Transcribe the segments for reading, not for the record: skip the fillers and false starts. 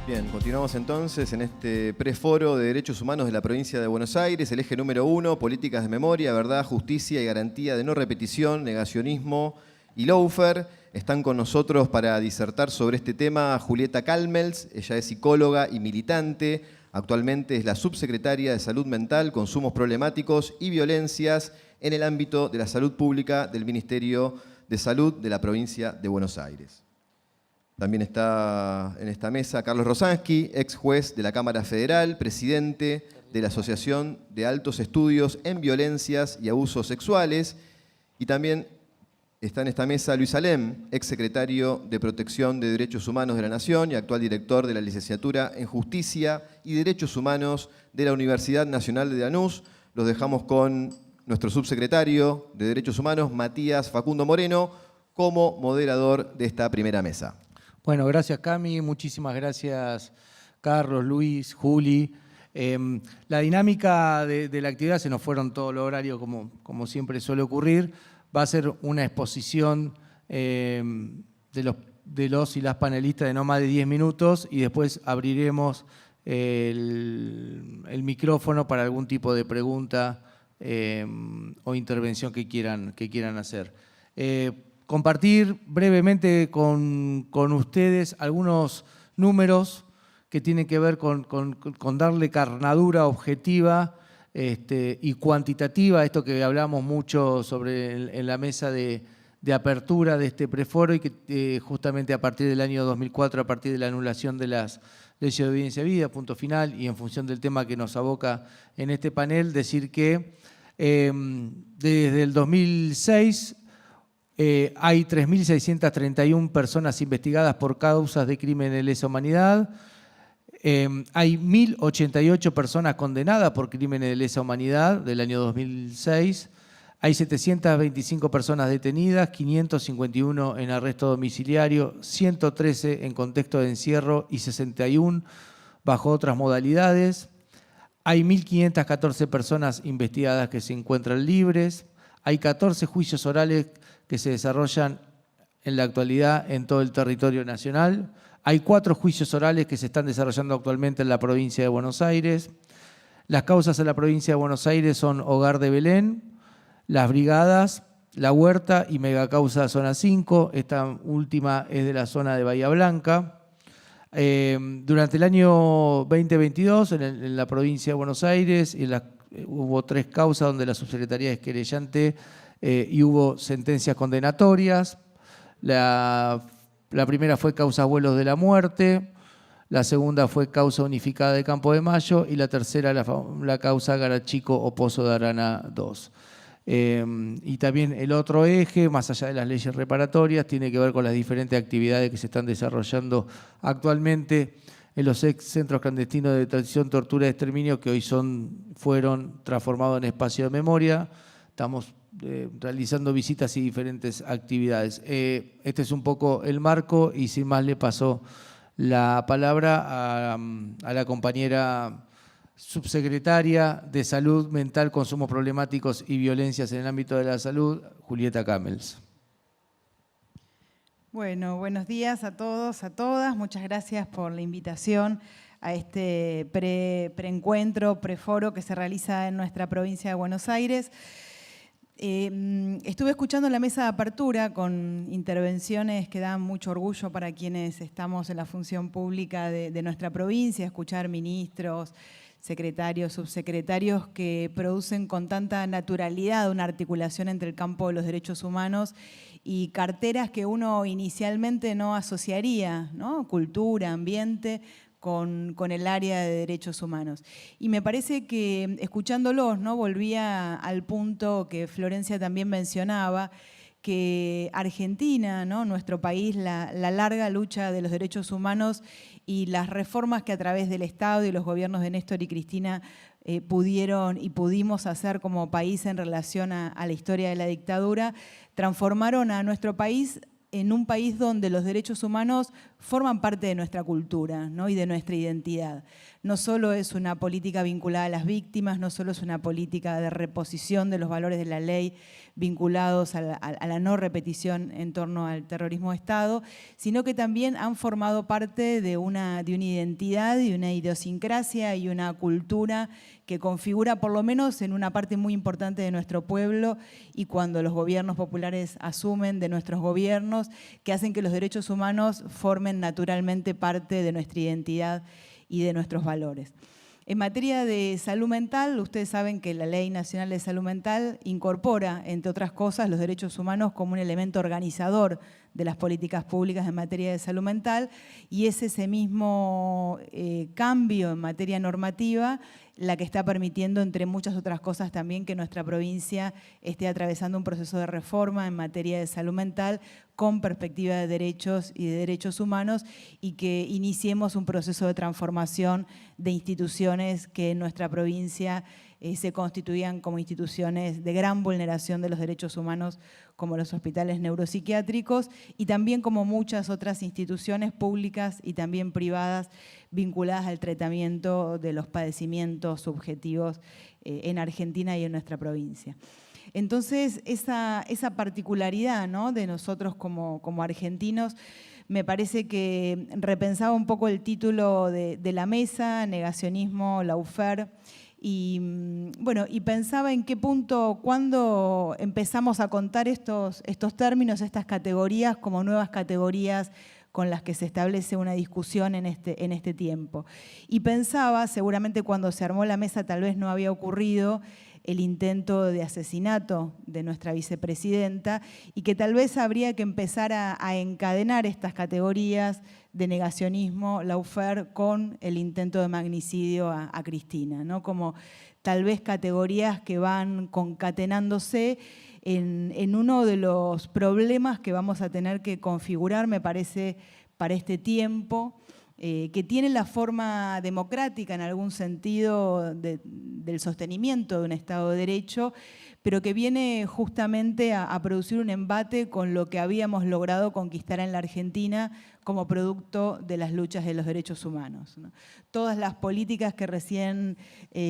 Bien, continuamos entonces en este preforo de Derechos Humanos de la provincia de Buenos Aires, el eje número 1, políticas de memoria, verdad, justicia y garantía de no repetición, negacionismo y lawfare. Están con nosotros para disertar sobre este tema Julieta Calmels. Ella es psicóloga y militante. Actualmente es la subsecretaria de Salud Mental, Consumos Problemáticos y Violencias en el ámbito de la salud pública del Ministerio de Salud de la provincia de Buenos Aires. También está en esta mesa Carlos Rosansky, ex juez de la Cámara Federal, presidente de la Asociación de Altos Estudios en Violencias y Abusos Sexuales. Y también está en esta mesa Luis Alem, ex secretario de Protección de Derechos Humanos de la Nación y actual director de la Licenciatura en Justicia y Derechos Humanos de la Universidad Nacional de Lanús. Los dejamos con nuestro subsecretario de Derechos Humanos, Matías Facundo Moreno, como moderador de esta primera mesa. Bueno, gracias Cami, muchísimas gracias Carlos, Luis, Juli. La dinámica de la actividad, se nos fueron todo el horario como siempre suele ocurrir, va a ser una exposición de los y las panelistas de no más de 10 minutos y después abriremos el micrófono para algún tipo de pregunta o intervención que quieran hacer. Compartir brevemente con ustedes algunos números que tienen que ver con darle carnadura objetiva y cuantitativa a esto que hablamos mucho sobre en la mesa de apertura de este preforo y que justamente a partir del año 2004, a partir de la anulación de las leyes de obediencia de vida, punto final, y en función del tema que nos aboca en este panel, decir que desde el 2006 hay 3.631 personas investigadas por causas de crimen de lesa humanidad. Hay 1.088 personas condenadas por crímenes de lesa humanidad del año 2006. Hay 725 personas detenidas, 551 en arresto domiciliario, 113 en contexto de encierro y 61 bajo otras modalidades. Hay 1.514 personas investigadas que se encuentran libres. Hay 14 juicios orales que se desarrollan en la actualidad en todo el territorio nacional. Hay 4 juicios orales que se están desarrollando actualmente en la provincia de Buenos Aires. Las causas en la provincia de Buenos Aires son Hogar de Belén, Las Brigadas, La Huerta y Megacausa Zona 5. Esta última es de la zona de Bahía Blanca. Durante el año 2022, en la provincia de Buenos Aires, hubo 3 causas donde la subsecretaría es querellante y hubo sentencias condenatorias. La primera fue causa Vuelos de la Muerte, la segunda fue causa unificada de Campo de Mayo y la tercera la causa Garachico o Pozo de Arana 2. Y también el otro eje, más allá de las leyes reparatorias, tiene que ver con las diferentes actividades que se están desarrollando actualmente en los centros clandestinos de detención, tortura y exterminio que hoy fueron transformados en espacio de memoria. Estamos realizando visitas y diferentes actividades. Este es un poco el marco y sin más le paso la palabra a la compañera subsecretaria de Salud Mental, Consumos Problemáticos y Violencias en el ámbito de la salud, Julieta Calmels. Bueno, buenos días a todos, a todas. Muchas gracias por la invitación a este preencuentro, preforo que se realiza en nuestra provincia de Buenos Aires. Estuve escuchando la mesa de apertura con intervenciones que dan mucho orgullo para quienes estamos en la función pública de nuestra provincia, escuchar ministros, secretarios, subsecretarios que producen con tanta naturalidad una articulación entre el campo de los derechos humanos y carteras que uno inicialmente no asociaría, ¿no? Cultura, ambiente, con el área de derechos humanos. Y me parece que escuchándolos, ¿no? Volvía al punto que Florencia también mencionaba, que Argentina, ¿no? Nuestro país, la larga lucha de los derechos humanos y las reformas que a través del Estado y los gobiernos de Néstor y Cristina pudieron y pudimos hacer como país en relación a la historia de la dictadura, transformaron a nuestro país en un país donde los derechos humanos forman parte de nuestra cultura, ¿no? Y de nuestra identidad. No solo es una política vinculada a las víctimas, no solo es una política de reposición de los valores de la ley vinculados a la no repetición en torno al terrorismo de Estado, sino que también han formado parte de una identidad y una idiosincrasia y una cultura que configura por lo menos en una parte muy importante de nuestro pueblo, y cuando los gobiernos populares asumen de nuestros gobiernos, que hacen que los derechos humanos formen naturalmente parte de nuestra identidad y de nuestros valores. En materia de salud mental, ustedes saben que la Ley Nacional de Salud Mental incorpora, entre otras cosas, los derechos humanos como un elemento organizador de las políticas públicas en materia de salud mental, y es ese mismo cambio en materia normativa la que está permitiendo, entre muchas otras cosas también, que nuestra provincia esté atravesando un proceso de reforma en materia de salud mental con perspectiva de derechos y de derechos humanos, y que iniciemos un proceso de transformación de instituciones que en nuestra provincia se constituían como instituciones de gran vulneración de los derechos humanos, como los hospitales neuropsiquiátricos, y también como muchas otras instituciones públicas y también privadas vinculadas al tratamiento de los padecimientos subjetivos en Argentina y en nuestra provincia. Entonces, esa particularidad, ¿no?, de nosotros como argentinos, me parece que repensaba un poco el título de la mesa, Negacionismo, Lawfare, y bueno, y pensaba en qué punto, cuándo empezamos a contar estos términos, estas categorías, como nuevas categorías con las que se establece una discusión en este tiempo. Y pensaba, seguramente cuando se armó la mesa tal vez no había ocurrido el intento de asesinato de nuestra vicepresidenta, y que tal vez habría que empezar a encadenar estas categorías de negacionismo, lawfare, con el intento de magnicidio a Cristina, ¿no? Como tal vez categorías que van concatenándose en uno de los problemas que vamos a tener que configurar, me parece, para este tiempo, que tiene la forma democrática en algún sentido del sostenimiento de un Estado de Derecho, pero que viene justamente a producir un embate con lo que habíamos logrado conquistar en la Argentina como producto de las luchas de los derechos humanos, ¿no? Todas las políticas que recién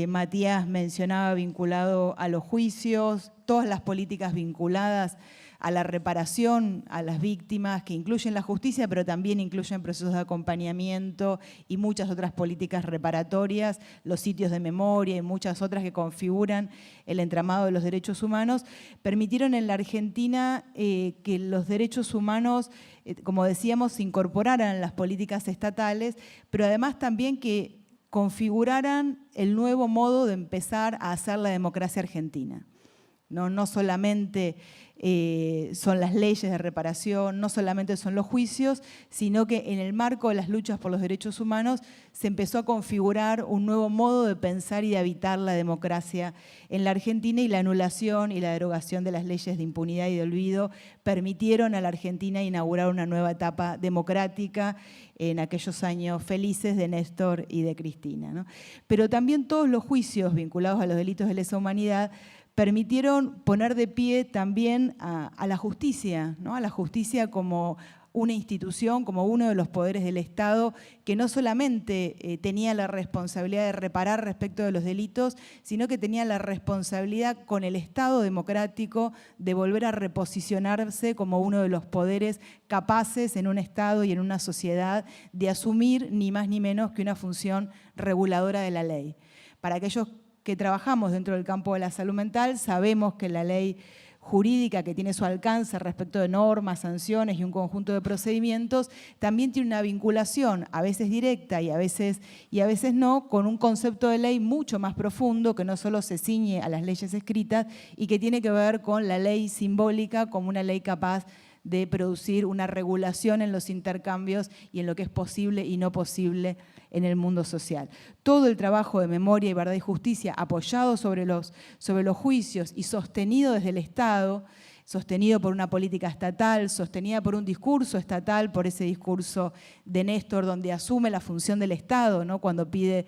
Matías mencionaba vinculado a los juicios, todas las políticas vinculadas a la reparación a las víctimas, que incluyen la justicia, pero también incluyen procesos de acompañamiento y muchas otras políticas reparatorias, los sitios de memoria y muchas otras que configuran el entramado de los derechos humanos, permitieron en la Argentina que los derechos humanos, como decíamos, se incorporaran en las políticas estatales, pero además también que configuraran el nuevo modo de empezar a hacer la democracia argentina. No solamente son las leyes de reparación, no solamente son los juicios, sino que en el marco de las luchas por los derechos humanos se empezó a configurar un nuevo modo de pensar y de habitar la democracia en la Argentina, y la anulación y la derogación de las leyes de impunidad y de olvido permitieron a la Argentina inaugurar una nueva etapa democrática en aquellos años felices de Néstor y de Cristina, ¿no? Pero también todos los juicios vinculados a los delitos de lesa humanidad permitieron poner de pie también a la justicia, ¿no? A la justicia como una institución, como uno de los poderes del Estado, que no solamente tenía la responsabilidad de reparar respecto de los delitos, sino que tenía la responsabilidad con el Estado democrático de volver a reposicionarse como uno de los poderes capaces en un Estado y en una sociedad de asumir ni más ni menos que una función reguladora de la ley. Para aquellos que trabajamos dentro del campo de la salud mental, sabemos que la ley jurídica que tiene su alcance respecto de normas, sanciones y un conjunto de procedimientos, también tiene una vinculación, a veces directa y a veces no, con un concepto de ley mucho más profundo, que no solo se ciñe a las leyes escritas y que tiene que ver con la ley simbólica como una ley capaz de producir una regulación en los intercambios y en lo que es posible y no posible en el mundo social. Todo el trabajo de memoria y verdad y justicia apoyado sobre los juicios y sostenido desde el Estado sostenido por una política estatal, sostenida por un discurso estatal, por ese discurso de Néstor, donde asume la función del Estado, ¿no? Cuando pide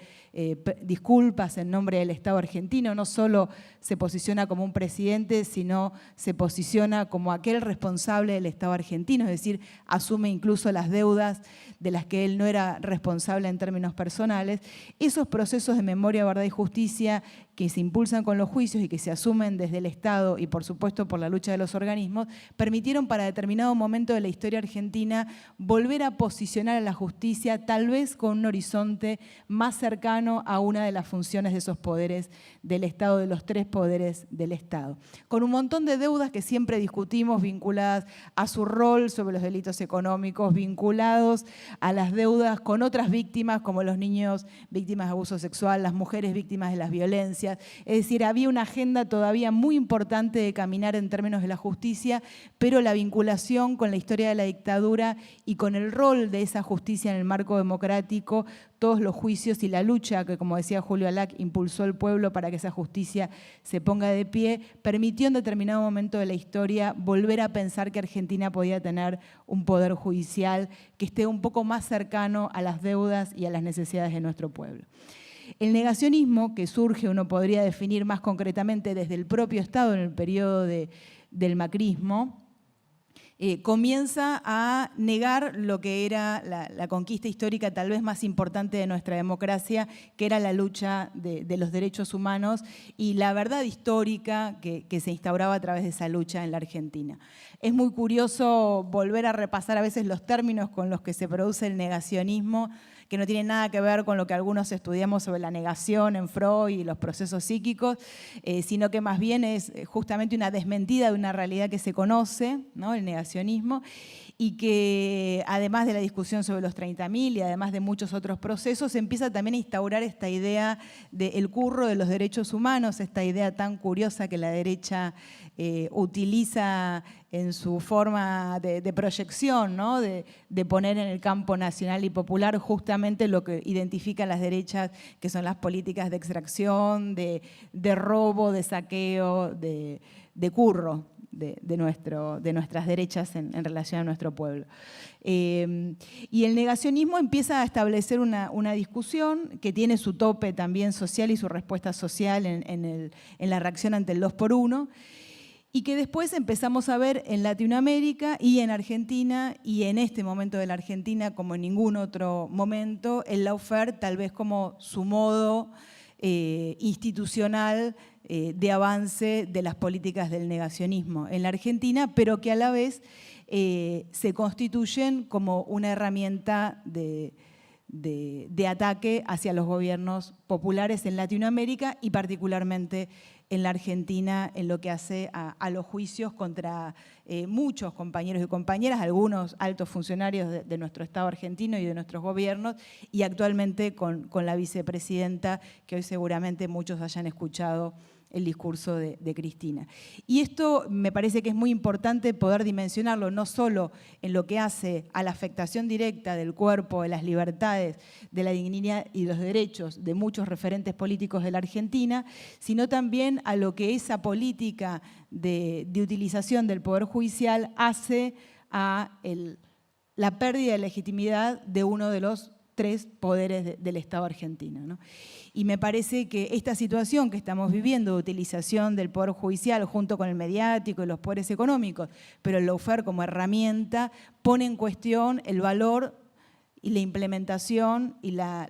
disculpas en nombre del Estado argentino, no solo se posiciona como un presidente, sino se posiciona como aquel responsable del Estado argentino, es decir, asume incluso las deudas de las que él no era responsable en términos personales. Esos procesos de memoria, verdad y justicia que se impulsan con los juicios y que se asumen desde el Estado y por supuesto por la lucha de los organismos, permitieron para determinado momento de la historia argentina volver a posicionar a la justicia tal vez con un horizonte más cercano a una de las funciones de esos poderes del Estado, de los tres poderes del Estado. Con un montón de deudas que siempre discutimos vinculadas a su rol sobre los delitos económicos, vinculados a las deudas con otras víctimas como los niños víctimas de abuso sexual, las mujeres víctimas de las violencias. Es decir, había una agenda todavía muy importante de caminar en términos de la justicia, pero la vinculación con la historia de la dictadura y con el rol de esa justicia en el marco democrático, todos los juicios y la lucha que, como decía Julio Alac, impulsó el pueblo para que esa justicia se ponga de pie, permitió en determinado momento de la historia volver a pensar que Argentina podía tener un poder judicial que esté un poco más cercano a las deudas y a las necesidades de nuestro pueblo. El negacionismo, que surge, uno podría definir más concretamente desde el propio Estado en el periodo del macrismo, comienza a negar lo que era la conquista histórica tal vez más importante de nuestra democracia, que era la lucha de los derechos humanos y la verdad histórica que se instauraba a través de esa lucha en la Argentina. Es muy curioso volver a repasar a veces los términos con los que se produce el negacionismo, que no tiene nada que ver con lo que algunos estudiamos sobre la negación en Freud y los procesos psíquicos, sino que más bien es justamente una desmentida de una realidad que se conoce, ¿no? El negacionismo, y que además de la discusión sobre los 30.000 y además de muchos otros procesos, empieza también a instaurar esta idea del curro de los derechos humanos, esta idea tan curiosa que la derecha utiliza en su forma de proyección, ¿no? de poner en el campo nacional y popular justamente lo que identifican las derechas, que son las políticas de extracción, de robo, de saqueo, de curro de nuestras derechas en relación a nuestro pueblo. Y el negacionismo empieza a establecer una discusión que tiene su tope también social y su respuesta social en la reacción ante el 2x1, y que después empezamos a ver en Latinoamérica y en Argentina, y en este momento de la Argentina, como en ningún otro momento, el lawfare tal vez como su modo institucional de avance de las políticas del negacionismo en la Argentina, pero que a la vez se constituyen como una herramienta de ataque hacia los gobiernos populares en Latinoamérica y particularmente en la Argentina en lo que hace a los juicios contra muchos compañeros y compañeras, algunos altos funcionarios de nuestro Estado argentino y de nuestros gobiernos, y actualmente con la vicepresidenta, que hoy seguramente muchos hayan escuchado el discurso de Cristina. Y esto me parece que es muy importante poder dimensionarlo, no solo en lo que hace a la afectación directa del cuerpo, de las libertades, de la dignidad y los derechos de muchos referentes políticos de la Argentina, sino también a lo que esa política de utilización del Poder Judicial hace a la pérdida de legitimidad de uno de los tres poderes del Estado argentino, ¿no? Y me parece que esta situación que estamos viviendo de utilización del Poder Judicial junto con el mediático y los poderes económicos, pero el lawfare como herramienta, pone en cuestión el valor y la implementación y la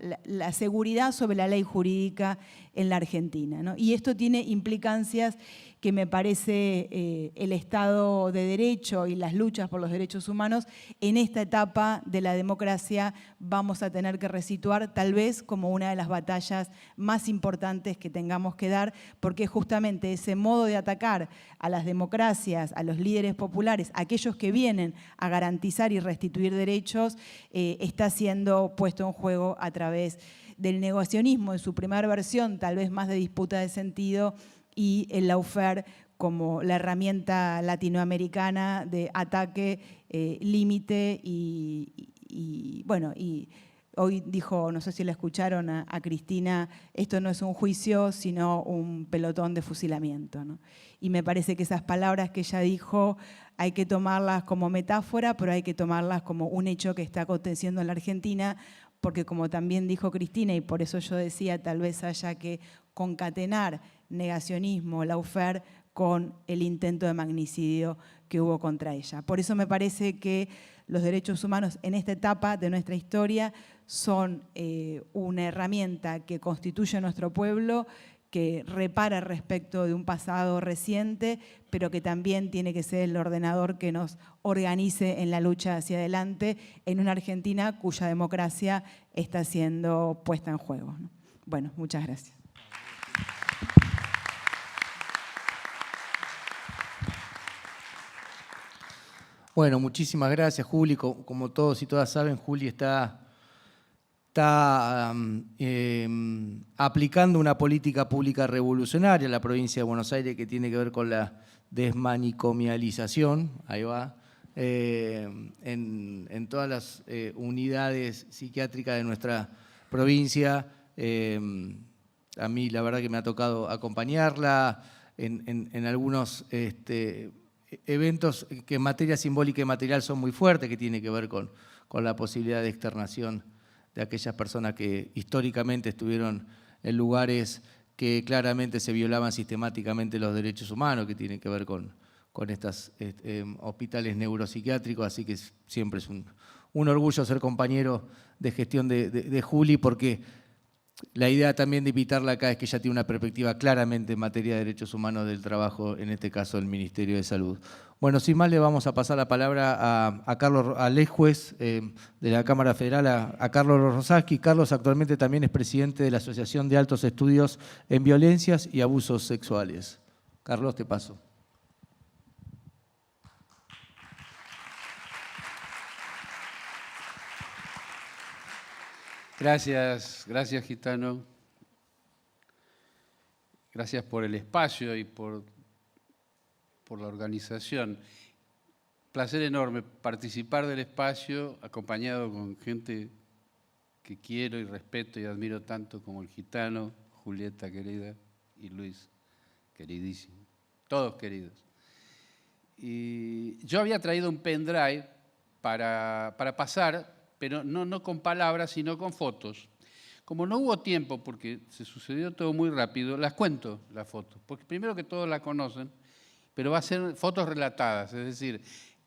seguridad sobre la ley jurídica en la Argentina, ¿no? Y esto tiene implicancias que me parece el Estado de Derecho y las luchas por los derechos humanos en esta etapa de la democracia vamos a tener que resituar tal vez como una de las batallas más importantes que tengamos que dar, porque justamente ese modo de atacar a las democracias, a los líderes populares, aquellos que vienen a garantizar y restituir derechos, está siendo puesto en juego a través del negacionismo en su primera versión, tal vez más de disputa de sentido, y el lawfare como la herramienta latinoamericana de ataque, límite y Hoy dijo, no sé si la escucharon a Cristina, esto no es un juicio, sino un pelotón de fusilamiento, ¿no? Y me parece que esas palabras que ella dijo hay que tomarlas como metáfora, pero hay que tomarlas como un hecho que está aconteciendo en la Argentina, porque como también dijo Cristina, y por eso yo decía, tal vez haya que concatenar negacionismo, lawfare, con el intento de magnicidio que hubo contra ella. Por eso me parece que los derechos humanos en esta etapa de nuestra historia son una herramienta que constituye nuestro pueblo, que repara respecto de un pasado reciente, pero que también tiene que ser el ordenador que nos organice en la lucha hacia adelante en una Argentina cuya democracia está siendo puesta en juego, ¿no? Bueno, muchas gracias. Bueno, muchísimas gracias, Juli. Como todos y todas saben, Juli está aplicando una política pública revolucionaria en la provincia de Buenos Aires que tiene que ver con la desmanicomialización, ahí va, en todas las unidades psiquiátricas de nuestra provincia. A mí la verdad que me ha tocado acompañarla en algunos eventos que en materia simbólica y material son muy fuertes, que tiene que ver con la posibilidad de externación de aquellas personas que históricamente estuvieron en lugares que claramente se violaban sistemáticamente los derechos humanos, que tienen que ver con estos hospitales neuropsiquiátricos, así que siempre es un orgullo ser compañero de gestión de Juli, porque la idea también de invitarla acá es que ella tiene una perspectiva claramente en materia de derechos humanos del trabajo, en este caso del Ministerio de Salud. Bueno, sin más le vamos a pasar la palabra al ex juez de la Cámara Federal, a Carlos Rosaski. Carlos actualmente también es presidente de la Asociación de Altos Estudios en Violencias y Abusos Sexuales. Carlos, te paso. Gracias, Gitano. Gracias por el espacio y por la organización. Placer enorme participar del espacio acompañado con gente que quiero y respeto y admiro tanto como el Gitano, Julieta querida y Luis queridísimo. Todos queridos. Y yo había traído un pendrive para pasar, pero no con palabras, sino con fotos. Como no hubo tiempo, porque se sucedió todo muy rápido, las cuento, las fotos, porque primero que todos la conocen, pero va a ser fotos relatadas, es decir,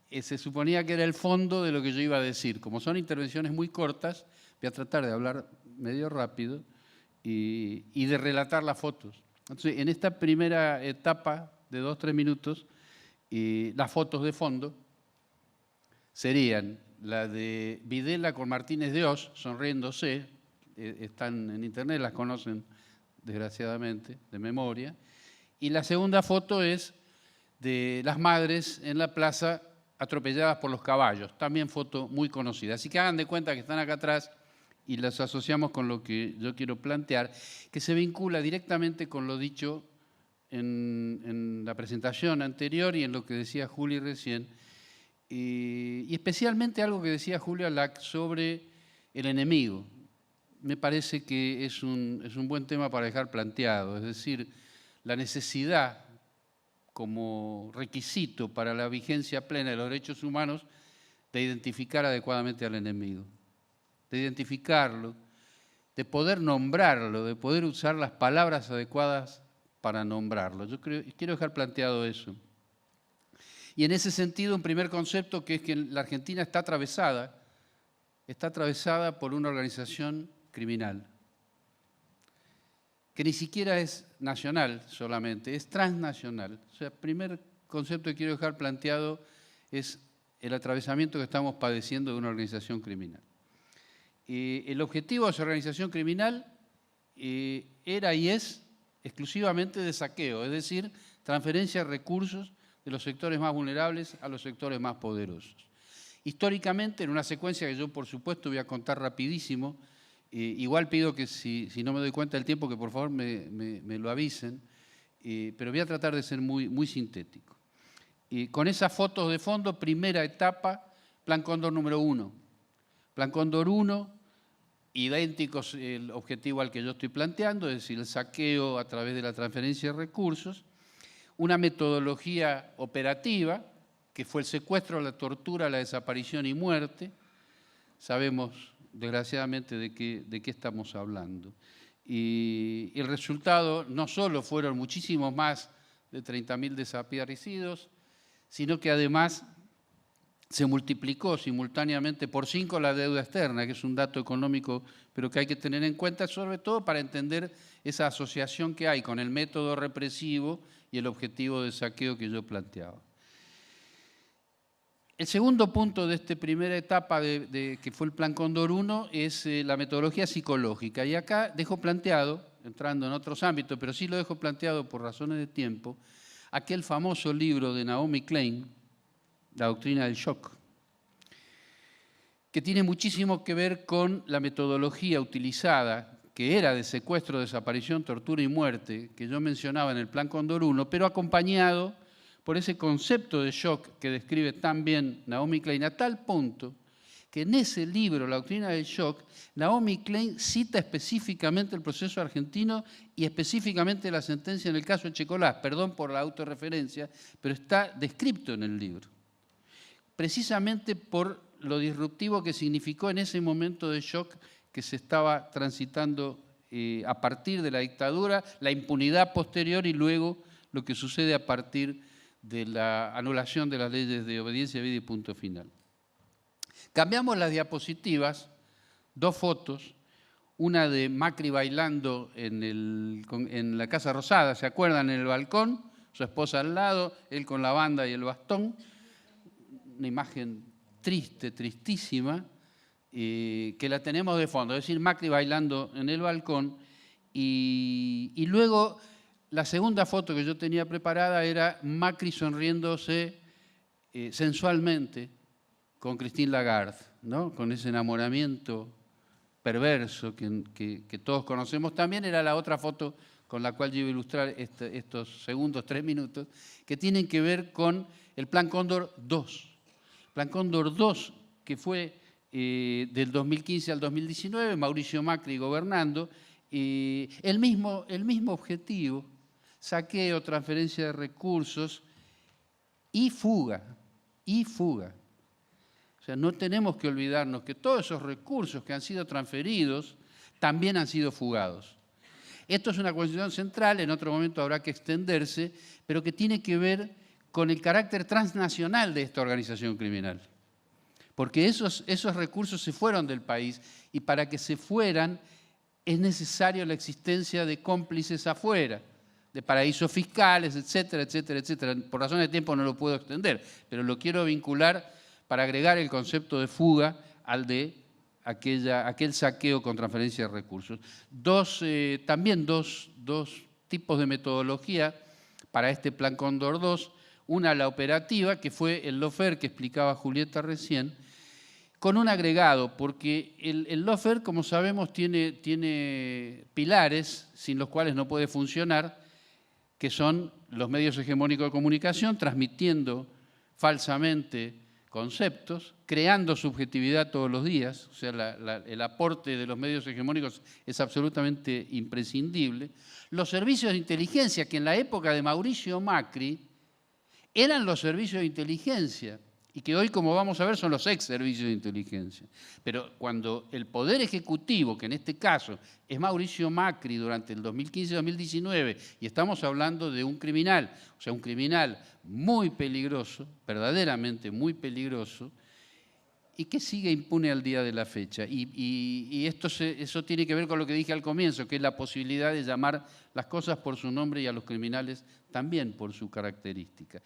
se suponía que era el fondo de lo que yo iba a decir. Como son intervenciones muy cortas, voy a tratar de hablar medio rápido y de relatar las fotos. Entonces, en esta primera etapa de 2-3 minutos, las fotos de fondo serían la de Videla con Martínez de Oz, sonriéndose, están en internet, las conocen desgraciadamente, de memoria. Y la segunda foto es de las madres en la plaza atropelladas por los caballos, también foto muy conocida. Así que hagan de cuenta que están acá atrás y las asociamos con lo que yo quiero plantear, que se vincula directamente con lo dicho en la presentación anterior y en lo que decía Juli recién, y especialmente algo que decía Julia Lack sobre el enemigo. Me parece que es un buen tema para dejar planteado, es decir, la necesidad como requisito para la vigencia plena de los derechos humanos de identificar adecuadamente al enemigo, de identificarlo, de poder nombrarlo, de poder usar las palabras adecuadas para nombrarlo. Yo quiero dejar planteado eso. Y en ese sentido, un primer concepto que es que la Argentina está atravesada por una organización criminal, que ni siquiera es nacional solamente, es transnacional. O sea, el primer concepto que quiero dejar planteado es el atravesamiento que estamos padeciendo de una organización criminal. El objetivo de esa organización criminal era y es exclusivamente de saqueo, es decir, transferencia de recursos de los sectores más vulnerables a los sectores más poderosos. Históricamente, en una secuencia que yo, por supuesto, voy a contar rapidísimo, igual pido que si no me doy cuenta del tiempo, que por favor me lo avisen, pero voy a tratar de ser muy sintético. Con esas fotos de fondo, primera etapa, Plan Cóndor número 1. Plan Cóndor 1 idénticos el objetivo al que yo estoy planteando, es decir, el saqueo a través de la transferencia de recursos, una metodología operativa, que fue el secuestro, la tortura, la desaparición y muerte. Sabemos, desgraciadamente, de qué estamos hablando. Y el resultado no solo fueron muchísimos más de 30.000 desaparecidos, sino que además se multiplicó simultáneamente por 5 la deuda externa, que es un dato económico, pero que hay que tener en cuenta, sobre todo para entender esa asociación que hay con el método represivo y el objetivo de saqueo que yo planteaba. El segundo punto de esta primera etapa que fue el Plan Cóndor 1 es la metodología psicológica. Y acá dejo planteado, entrando en otros ámbitos, pero sí lo dejo planteado por razones de tiempo, aquel famoso libro de Naomi Klein, La doctrina del shock, que tiene muchísimo que ver con la metodología utilizada, que era de secuestro, desaparición, tortura y muerte, que yo mencionaba en el Plan Cóndor 1, pero acompañado por ese concepto de shock que describe tan bien Naomi Klein, a tal punto que en ese libro, La doctrina del shock, Naomi Klein cita específicamente el proceso argentino y específicamente la sentencia en el caso de Checolás. Perdón por la autorreferencia, pero está descrito en el libro. Precisamente por lo disruptivo que significó en ese momento de shock que se estaba transitando a partir de la dictadura, la impunidad posterior y luego lo que sucede a partir de la anulación de las leyes de obediencia debida y punto final. Cambiamos las diapositivas, 2 fotos, una de Macri bailando en la Casa Rosada, ¿se acuerdan? En el balcón, su esposa al lado, él con la banda y el bastón, una imagen triste, tristísima, que la tenemos de fondo, es decir, Macri bailando en el balcón, y luego la segunda foto que yo tenía preparada era Macri sonriéndose sensualmente con Christine Lagarde, ¿no? Con ese enamoramiento perverso que todos conocemos. También era la otra foto con la cual yo iba a ilustrar estos segundos 3 minutos, que tienen que ver con el Plan Cóndor 2. Plan Cóndor 2, que fue del 2015 al 2019, Mauricio Macri gobernando, el mismo objetivo, saqueo, transferencia de recursos y fuga. O sea, no tenemos que olvidarnos que todos esos recursos que han sido transferidos también han sido fugados. Esto es una cuestión central, en otro momento habrá que extenderse, pero que tiene que ver con el carácter transnacional de esta organización criminal. Porque esos recursos se fueron del país y para que se fueran es necesaria la existencia de cómplices afuera, de paraísos fiscales, etcétera, etcétera, etcétera. Por razones de tiempo no lo puedo extender, pero lo quiero vincular para agregar el concepto de fuga al de aquel saqueo con transferencia de recursos. También dos tipos de metodología para este Plan Cóndor 2. Una, la operativa, que fue el lawfare que explicaba Julieta recién, con un agregado, porque el lawfare, como sabemos, tiene pilares sin los cuales no puede funcionar, que son los medios hegemónicos de comunicación, transmitiendo falsamente conceptos, creando subjetividad todos los días, o sea, el aporte de los medios hegemónicos es absolutamente imprescindible. Los servicios de inteligencia, que en la época de Mauricio Macri eran los servicios de inteligencia, y que hoy, como vamos a ver, son los ex servicios de inteligencia. Pero cuando el Poder Ejecutivo, que en este caso es Mauricio Macri durante el 2015-2019, y estamos hablando de un criminal, o sea, un criminal muy peligroso, verdaderamente muy peligroso, y que sigue impune al día de la fecha. Y eso tiene que ver con lo que dije al comienzo, que es la posibilidad de llamar las cosas por su nombre y a los criminales también por su característica.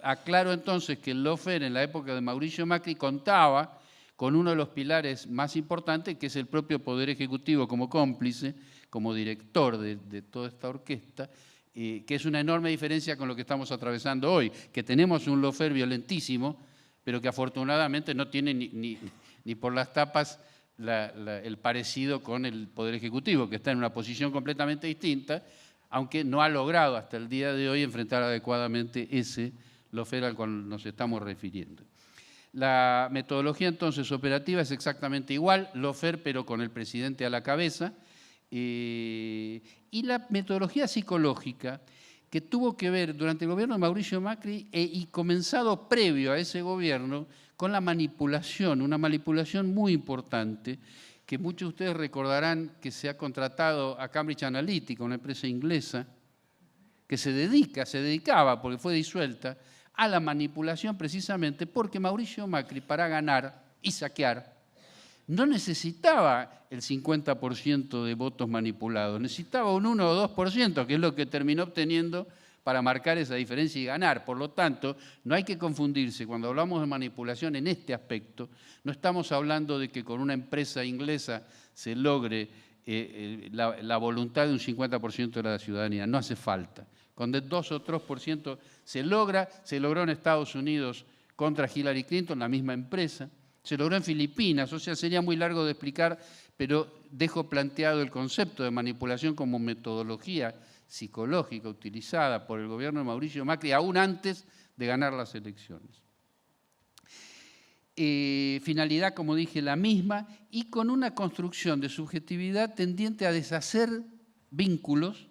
Aclaro entonces que el lawfare en la época de Mauricio Macri contaba con uno de los pilares más importantes, que es el propio Poder Ejecutivo como cómplice, como director de toda esta orquesta, que es una enorme diferencia con lo que estamos atravesando hoy, que tenemos un lawfare violentísimo, pero que afortunadamente no tiene ni por las tapas el parecido con el Poder Ejecutivo, que está en una posición completamente distinta, aunque no ha logrado hasta el día de hoy enfrentar adecuadamente ese lawfare al cual nos estamos refiriendo. La metodología entonces operativa es exactamente igual, Lofer pero con el presidente a la cabeza, y la metodología psicológica que tuvo que ver durante el gobierno de Mauricio Macri y comenzado previo a ese gobierno con la manipulación, una manipulación muy importante que muchos de ustedes recordarán que se ha contratado a Cambridge Analytica, una empresa inglesa que se dedicaba, porque fue disuelta, a la manipulación precisamente porque Mauricio Macri, para ganar y saquear, no necesitaba el 50% de votos manipulados, necesitaba un 1 o 2%, que es lo que terminó obteniendo para marcar esa diferencia y ganar. Por lo tanto, no hay que confundirse. Cuando hablamos de manipulación en este aspecto, no estamos hablando de que con una empresa inglesa se logre la voluntad de un 50% de la ciudadanía. No hace falta. Con el 2 o 3% se logró en Estados Unidos contra Hillary Clinton, la misma empresa, se logró en Filipinas, o sea, sería muy largo de explicar, pero dejo planteado el concepto de manipulación como metodología psicológica utilizada por el gobierno de Mauricio Macri aún antes de ganar las elecciones. Finalidad, como dije, la misma, y con una construcción de subjetividad tendiente a deshacer vínculos,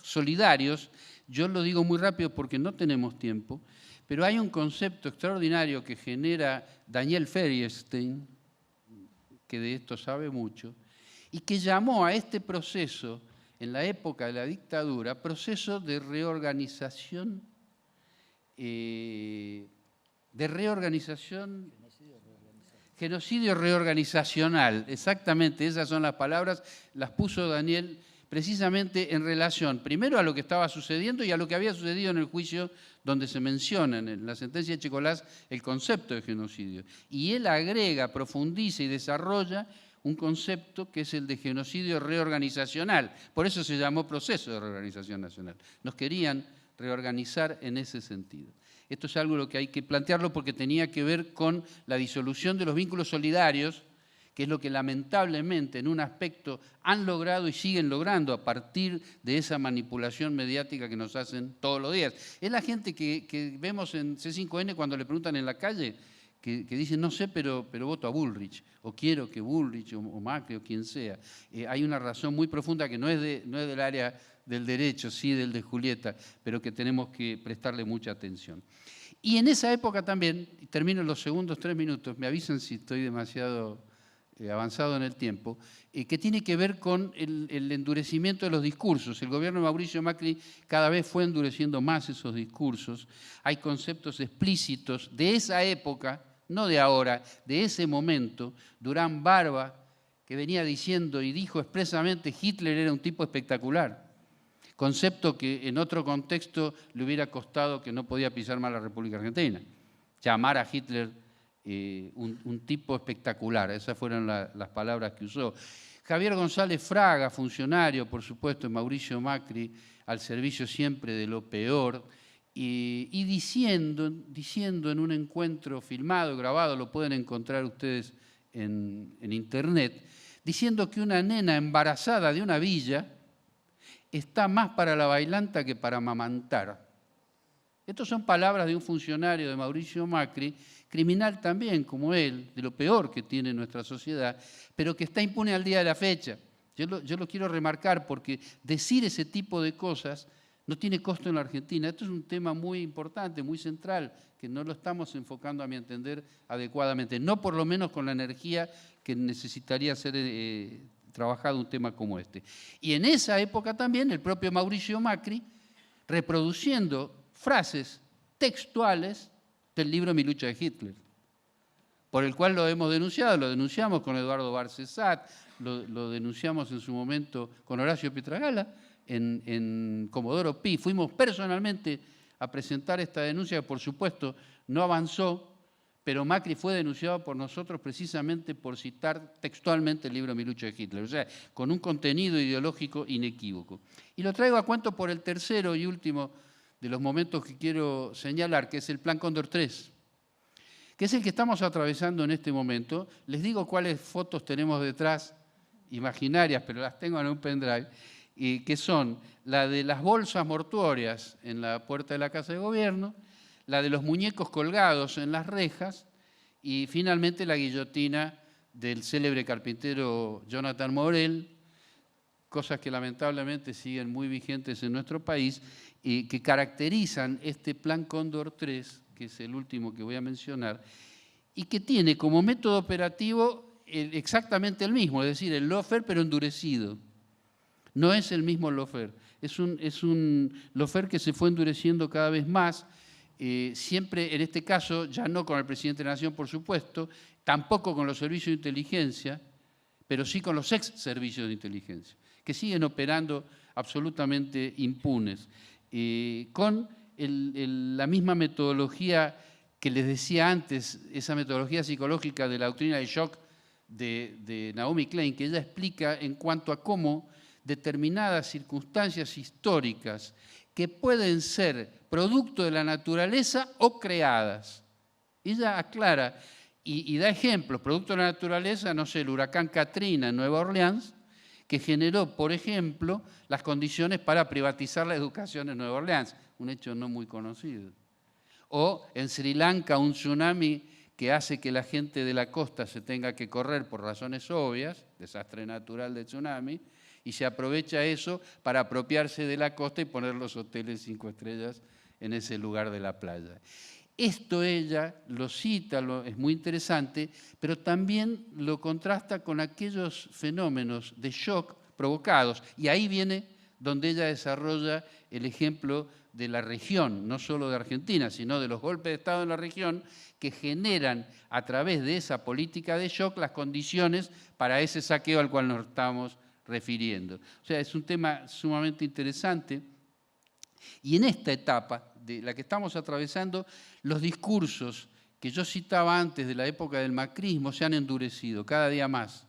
solidarios. Yo lo digo muy rápido porque no tenemos tiempo, pero hay un concepto extraordinario que genera Daniel Feuerstein, que de esto sabe mucho, y que llamó a este proceso, en la época de la dictadura, proceso de reorganización, genocidio reorganizacional, exactamente, esas son las palabras, las puso Daniel precisamente en relación, primero a lo que estaba sucediendo y a lo que había sucedido en el juicio donde se menciona en la sentencia de Chicolás el concepto de genocidio. Y él agrega, profundiza y desarrolla un concepto que es el de genocidio reorganizacional. Por eso se llamó proceso de reorganización nacional. Nos querían reorganizar en ese sentido. Esto es algo lo que hay que plantearlo porque tenía que ver con la disolución de los vínculos solidarios, que es lo que lamentablemente en un aspecto han logrado y siguen logrando a partir de esa manipulación mediática que nos hacen todos los días. Es la gente que vemos en C5N cuando le preguntan en la calle, que dicen, no sé, pero voto a Bullrich, o quiero que Bullrich o Macri o quien sea. Hay una razón muy profunda que no es del área del derecho, sí del de Julieta, pero que tenemos que prestarle mucha atención. Y en esa época también, y termino en los segundos 3 minutos, me avisan si estoy demasiado avanzado en el tiempo, que tiene que ver con el endurecimiento de los discursos. El gobierno de Mauricio Macri cada vez fue endureciendo más esos discursos. Hay conceptos explícitos de esa época, no de ahora, de ese momento. Durán Barba, que venía diciendo y dijo expresamente Hitler era un tipo espectacular. Concepto que en otro contexto le hubiera costado que no podía pisar más la República Argentina. Llamar a Hitler un tipo espectacular, esas fueron las palabras que usó. Javier González Fraga, funcionario, por supuesto, de Mauricio Macri, al servicio siempre de lo peor, y diciendo en un encuentro filmado, grabado, lo pueden encontrar ustedes en internet, diciendo que una nena embarazada de una villa está más para la bailanta que para amamantar. Estas son palabras de un funcionario de Mauricio Macri, criminal también como él, de lo peor que tiene nuestra sociedad, pero que está impune al día de la fecha. Yo lo quiero remarcar porque decir ese tipo de cosas no tiene costo en la Argentina. Esto es un tema muy importante, muy central, que no lo estamos enfocando, a mi entender, adecuadamente. No por lo menos con la energía que necesitaría ser trabajado un tema como este. Y en esa época también el propio Mauricio Macri, reproduciendo frases textuales del libro Mi lucha de Hitler, por el cual lo hemos denunciado, lo denunciamos con Eduardo Barcesat, lo denunciamos en su momento con Horacio Pietragala en Comodoro Pi. Fuimos personalmente a presentar esta denuncia que por supuesto no avanzó, pero Macri fue denunciado por nosotros precisamente por citar textualmente el libro Mi lucha de Hitler, o sea, con un contenido ideológico inequívoco. Y lo traigo a cuento por el tercero y último de los momentos que quiero señalar, que es el Plan Cóndor 3, que es el que estamos atravesando en este momento. Les digo cuáles fotos tenemos detrás, imaginarias, pero las tengo en un pendrive, que son la de las bolsas mortuorias en la puerta de la Casa de Gobierno, la de los muñecos colgados en las rejas y finalmente la guillotina del célebre carpintero Jonathan Morel, cosas que lamentablemente siguen muy vigentes en nuestro país y que caracterizan este Plan Cóndor 3, que es el último que voy a mencionar, y que tiene como método operativo exactamente el mismo, es decir, el lawfare pero endurecido. No es el mismo lawfare, es un lawfare que se fue endureciendo cada vez más, siempre en este caso, ya no con el presidente de la Nación, por supuesto, tampoco con los servicios de inteligencia, pero sí con los ex servicios de inteligencia, que siguen operando absolutamente impunes, con la misma metodología que les decía antes, esa metodología psicológica de la doctrina del shock de Naomi Klein, que ella explica en cuanto a cómo determinadas circunstancias históricas que pueden ser producto de la naturaleza o creadas. Ella aclara y da ejemplos, producto de la naturaleza, no sé, el huracán Katrina en Nueva Orleans, que generó, por ejemplo, las condiciones para privatizar la educación en Nueva Orleans, un hecho no muy conocido. O en Sri Lanka un tsunami que hace que la gente de la costa se tenga que correr por razones obvias, desastre natural de tsunami, y se aprovecha eso para apropiarse de la costa y poner los hoteles 5 estrellas en ese lugar de la playa. Esto ella lo cita, es muy interesante, pero también lo contrasta con aquellos fenómenos de shock provocados. Y ahí viene donde ella desarrolla el ejemplo de la región, no solo de Argentina, sino de los golpes de Estado en la región que generan a través de esa política de shock las condiciones para ese saqueo al cual nos estamos refiriendo. O sea, es un tema sumamente interesante. Y en esta etapa de la que estamos atravesando, los discursos que yo citaba antes de la época del macrismo se han endurecido cada día más.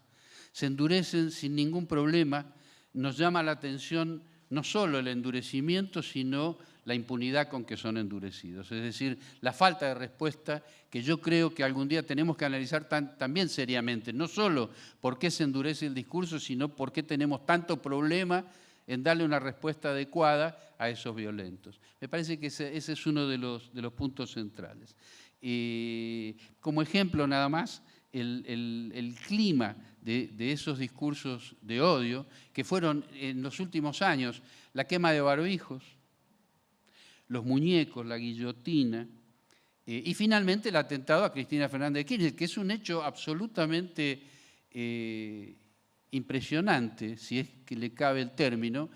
Se endurecen sin ningún problema. Nos llama la atención no solo el endurecimiento, sino la impunidad con que son endurecidos. Es decir, la falta de respuesta que yo creo que algún día tenemos que analizar también seriamente. No solo por qué se endurece el discurso, sino por qué tenemos tanto problema en darle una respuesta adecuada a esos violentos. Me parece que ese es uno de los puntos centrales. Como ejemplo nada más, el clima de esos discursos de odio, que fueron en los últimos años la quema de barbijos, los muñecos, la guillotina, y finalmente el atentado a Cristina Fernández de Kirchner, que es un hecho absolutamente impresionante, si es que le cabe el término,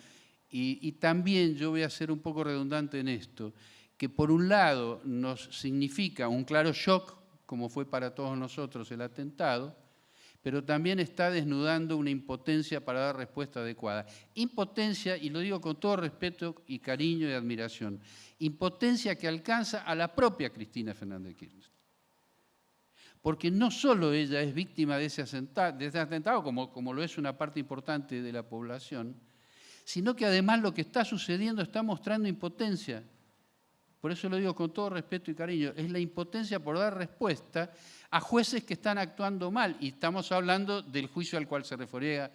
y también yo voy a ser un poco redundante en esto, que por un lado nos significa un claro shock, como fue para todos nosotros el atentado, pero también está desnudando una impotencia para dar respuesta adecuada. Impotencia, y lo digo con todo respeto y cariño y admiración, impotencia que alcanza a la propia Cristina Fernández de Kirchner. Porque no solo ella es víctima de ese atentado, como lo es una parte importante de la población, sino que además lo que está sucediendo está mostrando impotencia. Por eso lo digo con todo respeto y cariño, es la impotencia por dar respuesta a jueces que están actuando mal. Y estamos hablando del juicio al cual se refería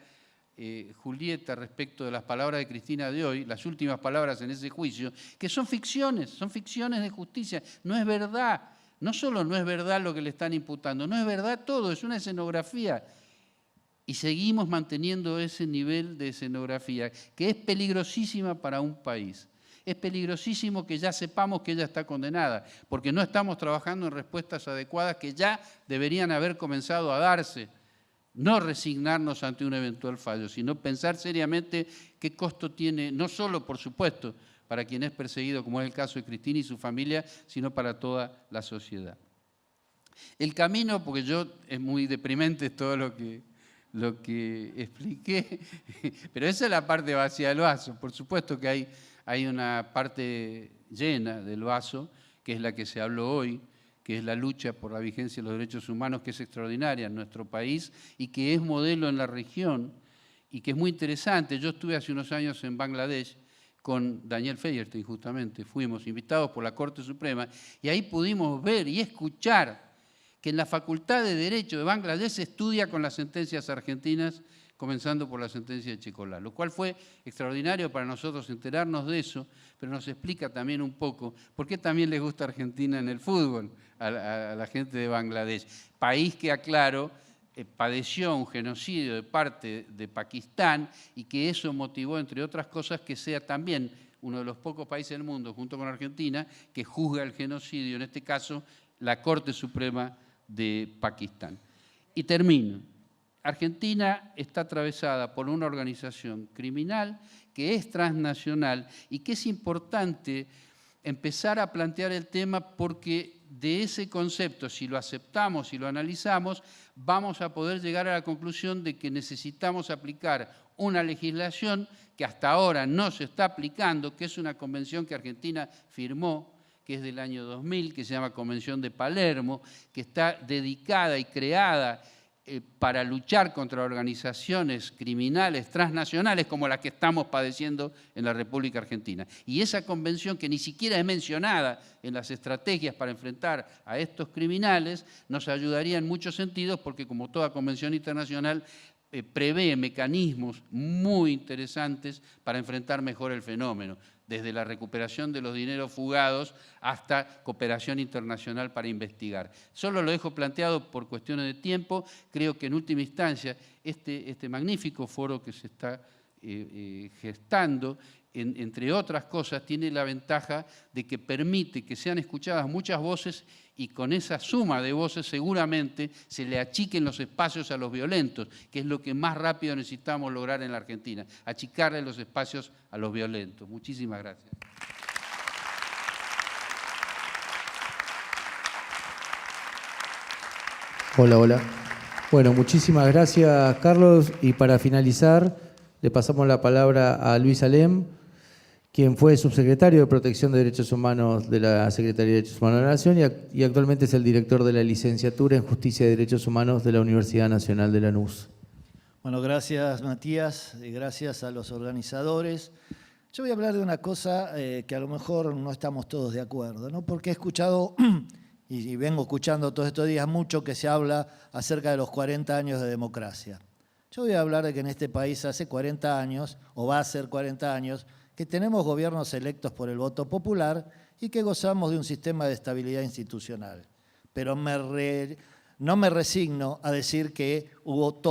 Julieta respecto de las palabras de Cristina de hoy, las últimas palabras en ese juicio, que son ficciones de justicia, no es verdad. No solo no es verdad lo que le están imputando, no es verdad todo, es una escenografía. Y seguimos manteniendo ese nivel de escenografía, que es peligrosísima para un país. Es peligrosísimo que ya sepamos que ella está condenada, porque no estamos trabajando en respuestas adecuadas que ya deberían haber comenzado a darse. No resignarnos ante un eventual fallo, sino pensar seriamente qué costo tiene, no solo, por supuesto, para quien es perseguido, como es el caso de Cristina y su familia, sino para toda la sociedad. El camino, porque es muy deprimente todo lo que expliqué, pero esa es la parte vacía del vaso. Por supuesto que hay una parte llena del vaso, que es la que se habló hoy, que es la lucha por la vigencia de los derechos humanos, que es extraordinaria en nuestro país y que es modelo en la región y que es muy interesante. Yo estuve hace unos años en Bangladesh con Daniel Feyerstein, justamente, fuimos invitados por la Corte Suprema y ahí pudimos ver y escuchar que en la Facultad de Derecho de Bangladesh se estudia con las sentencias argentinas comenzando por la sentencia de Checolá, lo cual fue extraordinario para nosotros enterarnos de eso, pero nos explica también un poco por qué también les gusta Argentina en el fútbol a la gente de Bangladesh, país que, aclaro, padeció un genocidio de parte de Pakistán y que eso motivó, entre otras cosas, que sea también uno de los pocos países del mundo, junto con Argentina, que juzga el genocidio, en este caso, la Corte Suprema de Pakistán. Y termino. Argentina está atravesada por una organización criminal que es transnacional y que es importante empezar a plantear el tema porque de ese concepto, si lo aceptamos y lo analizamos, vamos a poder llegar a la conclusión de que necesitamos aplicar una legislación que hasta ahora no se está aplicando, que es una convención que Argentina firmó, que es del año 2000, que se llama Convención de Palermo, que está dedicada y creada para luchar contra organizaciones criminales transnacionales como las que estamos padeciendo en la República Argentina. Y esa convención, que ni siquiera es mencionada en las estrategias para enfrentar a estos criminales, nos ayudaría en muchos sentidos porque, como toda convención internacional, prevé mecanismos muy interesantes para enfrentar mejor el fenómeno, desde la recuperación de los dineros fugados hasta cooperación internacional para investigar. Solo lo dejo planteado por cuestiones de tiempo. Creo que en última instancia este magnífico foro que se está gestando, entre otras cosas, tiene la ventaja de que permite que sean escuchadas muchas voces y con esa suma de voces seguramente se le achiquen los espacios a los violentos, que es lo que más rápido necesitamos lograr en la Argentina, achicarle los espacios a los violentos. Muchísimas gracias. Hola, hola. Bueno, muchísimas gracias, Carlos. Y para finalizar, le pasamos la palabra a Luis Alem, quien fue subsecretario de Protección de Derechos Humanos de la Secretaría de Derechos Humanos de la Nación y actualmente es el director de la licenciatura en Justicia y Derechos Humanos de la Universidad Nacional de Lanús. Bueno, gracias Matías y gracias a los organizadores. Yo voy a hablar de una cosa que a lo mejor no estamos todos de acuerdo, ¿no? Porque he escuchado y vengo escuchando todos estos días mucho que se habla acerca de los 40 años de democracia. Yo voy a hablar de que en este país hace 40 años, o va a ser 40 años, que tenemos gobiernos electos por el voto popular y que gozamos de un sistema de estabilidad institucional. Pero no me resigno a decir que hubo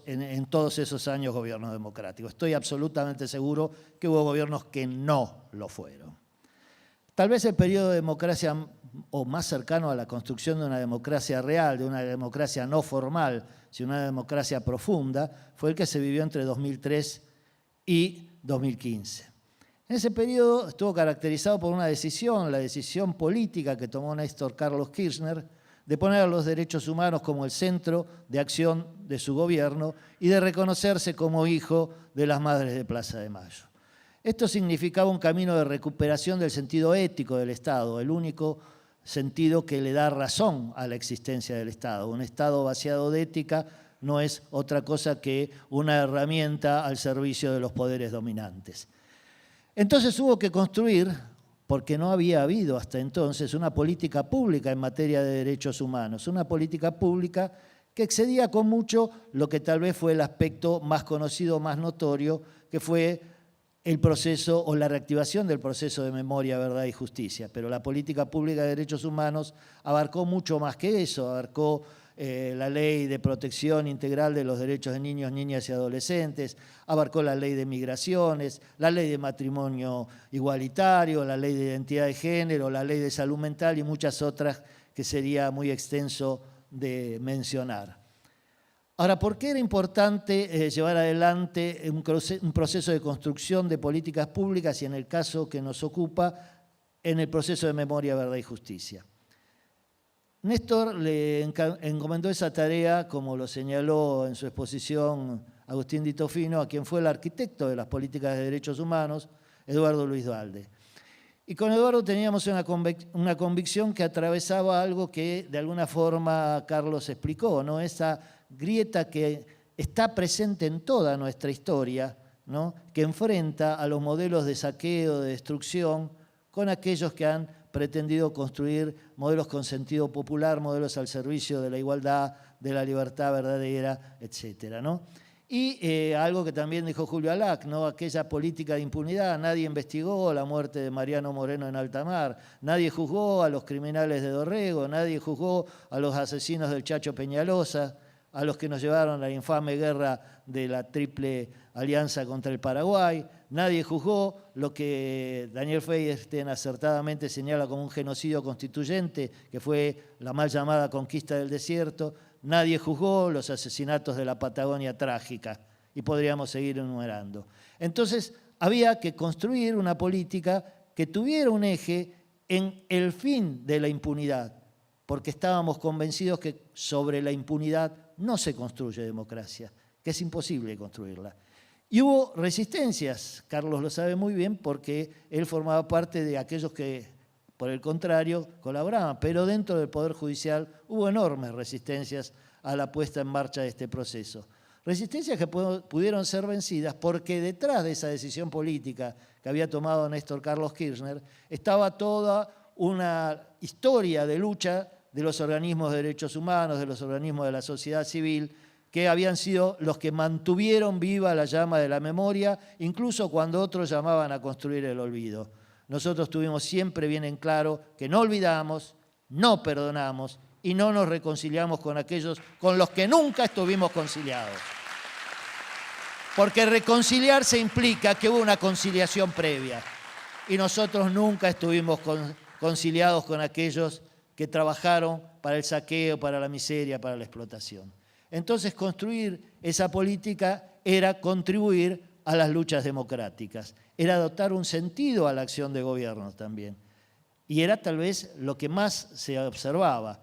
en todos esos años gobiernos democráticos. Estoy absolutamente seguro que hubo gobiernos que no lo fueron. Tal vez el periodo de democracia o más cercano a la construcción de una democracia real, de una democracia no formal, sino una democracia profunda, fue el que se vivió entre 2003 y 2015. En ese periodo estuvo caracterizado por una decisión, la decisión política que tomó Néstor Carlos Kirchner, de poner a los derechos humanos como el centro de acción de su gobierno y de reconocerse como hijo de las madres de Plaza de Mayo. Esto significaba un camino de recuperación del sentido ético del Estado, el único sentido que le da razón a la existencia del Estado. Un Estado vaciado de ética no es otra cosa que una herramienta al servicio de los poderes dominantes. Entonces hubo que construir, porque no había habido hasta entonces, una política pública en materia de derechos humanos, una política pública que excedía con mucho lo que tal vez fue el aspecto más conocido, más notorio, que fue el proceso o la reactivación del proceso de memoria, verdad y justicia. Pero la política pública de derechos humanos abarcó mucho más que eso, abarcó la ley de protección integral de los derechos de niños, niñas y adolescentes, abarcó la ley de migraciones, la ley de matrimonio igualitario, la ley de identidad de género, la ley de salud mental y muchas otras que sería muy extenso de mencionar. Ahora, ¿por qué era importante llevar adelante un proceso de construcción de políticas públicas y en el caso que nos ocupa, en el proceso de memoria, verdad y justicia? Néstor le encomendó esa tarea, como lo señaló en su exposición Agustín Di Tofino, a quien fue el arquitecto de las políticas de derechos humanos, Eduardo Luis Duhalde. Y con Eduardo teníamos una convicción que atravesaba algo que de alguna forma Carlos explicó, ¿no? Esa grieta que está presente en toda nuestra historia, ¿no? Que enfrenta a los modelos de saqueo, de destrucción, con aquellos que han pretendido construir modelos con sentido popular, modelos al servicio de la igualdad, de la libertad verdadera, etcétera, ¿no? Y algo que también dijo Julio Alac, ¿no? Aquella política de impunidad, nadie investigó la muerte de Mariano Moreno en alta mar, nadie juzgó a los criminales de Dorrego, nadie juzgó a los asesinos del Chacho Peñalosa, a los que nos llevaron a la infame guerra de la Triple Alianza contra el Paraguay, nadie juzgó lo que Daniel Feinstein acertadamente señala como un genocidio constituyente, que fue la mal llamada conquista del desierto, nadie juzgó los asesinatos de la Patagonia trágica, y podríamos seguir enumerando. Entonces, había que construir una política que tuviera un eje en el fin de la impunidad, porque estábamos convencidos que sobre la impunidad no se construye democracia, que es imposible construirla. Y hubo resistencias, Carlos lo sabe muy bien, porque él formaba parte de aquellos que, por el contrario, colaboraban, pero dentro del Poder Judicial hubo enormes resistencias a la puesta en marcha de este proceso. Resistencias que pudieron ser vencidas porque detrás de esa decisión política que había tomado Néstor Carlos Kirchner estaba toda una historia de lucha de los organismos de derechos humanos, de los organismos de la sociedad civil, que habían sido los que mantuvieron viva la llama de la memoria, incluso cuando otros llamaban a construir el olvido. Nosotros tuvimos siempre bien en claro que no olvidamos, no perdonamos y no nos reconciliamos con aquellos con los que nunca estuvimos conciliados. Porque reconciliarse implica que hubo una conciliación previa y nosotros nunca estuvimos conciliados con aquellos que trabajaron para el saqueo, para la miseria, para la explotación. Entonces, construir esa política era contribuir a las luchas democráticas, era dotar un sentido a la acción de gobierno también. Y era tal vez lo que más se observaba.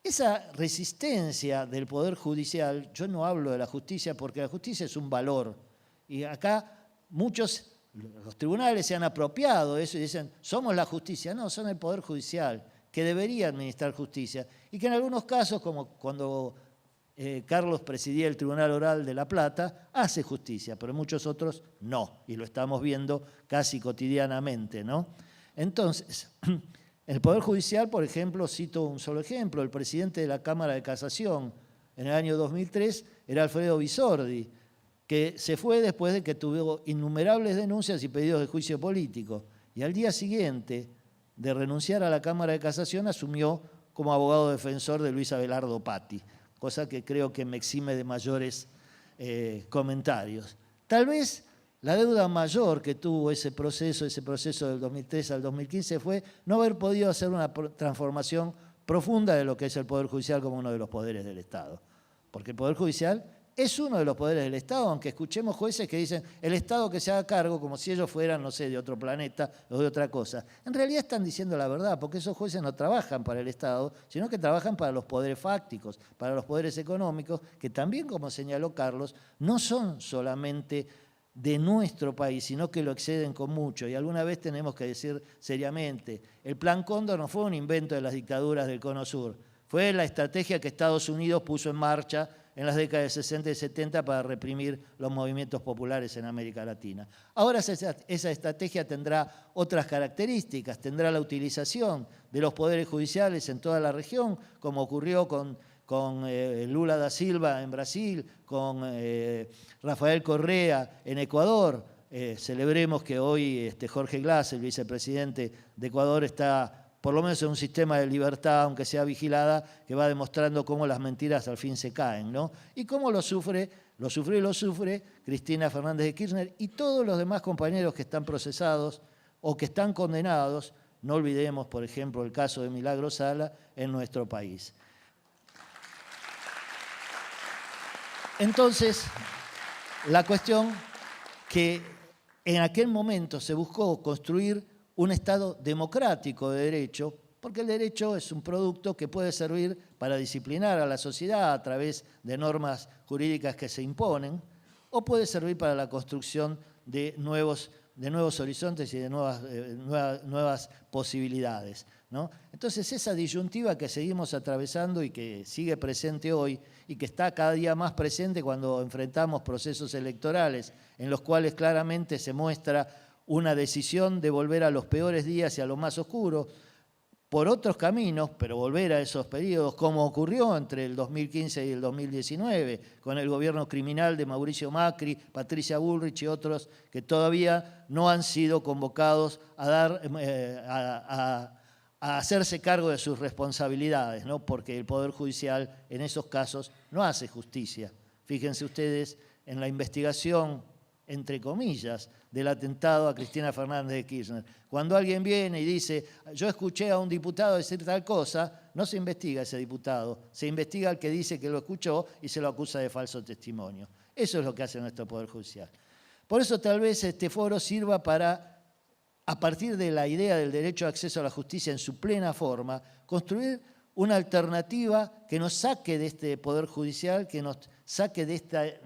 Esa resistencia del Poder Judicial, yo no hablo de la justicia porque la justicia es un valor. Y acá los tribunales se han apropiado de eso y dicen, somos la justicia. No, son el Poder Judicial, que debería administrar justicia. Y que en algunos casos, como cuando Carlos presidía el Tribunal Oral de La Plata, hace justicia, pero muchos otros no, y lo estamos viendo casi cotidianamente, ¿no? Entonces, el Poder Judicial, por ejemplo, cito un solo ejemplo, el presidente de la Cámara de Casación en el año 2003 era Alfredo Bisordi, que se fue después de que tuvo innumerables denuncias y pedidos de juicio político, y al día siguiente de renunciar a la Cámara de Casación asumió como abogado defensor de Luis Abelardo Patti, cosa que creo que me exime de mayores comentarios. Tal vez la deuda mayor que tuvo ese proceso del 2003 al 2015 fue no haber podido hacer una transformación profunda de lo que es el Poder Judicial como uno de los poderes del Estado. Porque el Poder Judicial es uno de los poderes del Estado, aunque escuchemos jueces que dicen el Estado que se haga cargo como si ellos fueran, no sé, de otro planeta o de otra cosa. En realidad están diciendo la verdad, porque esos jueces no trabajan para el Estado, sino que trabajan para los poderes fácticos, para los poderes económicos, que también, como señaló Carlos, no son solamente de nuestro país, sino que lo exceden con mucho. Y alguna vez tenemos que decir seriamente, el Plan Cóndor no fue un invento de las dictaduras del Cono Sur, fue la estrategia que Estados Unidos puso en marcha en las décadas de 60 y 70 para reprimir los movimientos populares en América Latina. Ahora esa estrategia tendrá otras características, tendrá la utilización de los poderes judiciales en toda la región, como ocurrió con Lula da Silva en Brasil, con Rafael Correa en Ecuador. Celebremos que hoy Jorge Glass, el vicepresidente de Ecuador, está por lo menos en un sistema de libertad, aunque sea vigilada, que va demostrando cómo las mentiras al fin se caen, ¿no? Y cómo lo sufre Cristina Fernández de Kirchner y todos los demás compañeros que están procesados o que están condenados. No olvidemos, por ejemplo, el caso de Milagro Sala en nuestro país. Entonces, la cuestión que en aquel momento se buscó construir un Estado democrático de derecho, porque el derecho es un producto que puede servir para disciplinar a la sociedad a través de normas jurídicas que se imponen, o puede servir para la construcción de nuevos horizontes y de nuevas posibilidades, ¿no? Entonces, esa disyuntiva que seguimos atravesando y que sigue presente hoy y que está cada día más presente cuando enfrentamos procesos electorales en los cuales claramente se muestra una decisión de volver a los peores días y a lo más oscuro. por otros caminos, pero volver a esos periodos, como ocurrió entre el 2015 y el 2019, con el gobierno criminal de Mauricio Macri, Patricia Bullrich y otros que todavía no han sido convocados a hacerse cargo de sus responsabilidades, ¿no? Porque el Poder Judicial en esos casos no hace justicia. Fíjense ustedes en la investigación, entre comillas, del atentado a Cristina Fernández de Kirchner. Cuando alguien viene y dice, yo escuché a un diputado decir tal cosa, no se investiga a ese diputado, se investiga al que dice que lo escuchó y se lo acusa de falso testimonio. Eso es lo que hace nuestro Poder Judicial. Por eso tal vez este foro sirva para, a partir de la idea del derecho de acceso a la justicia en su plena forma, construir una alternativa que nos saque de este Poder Judicial, que nos saque de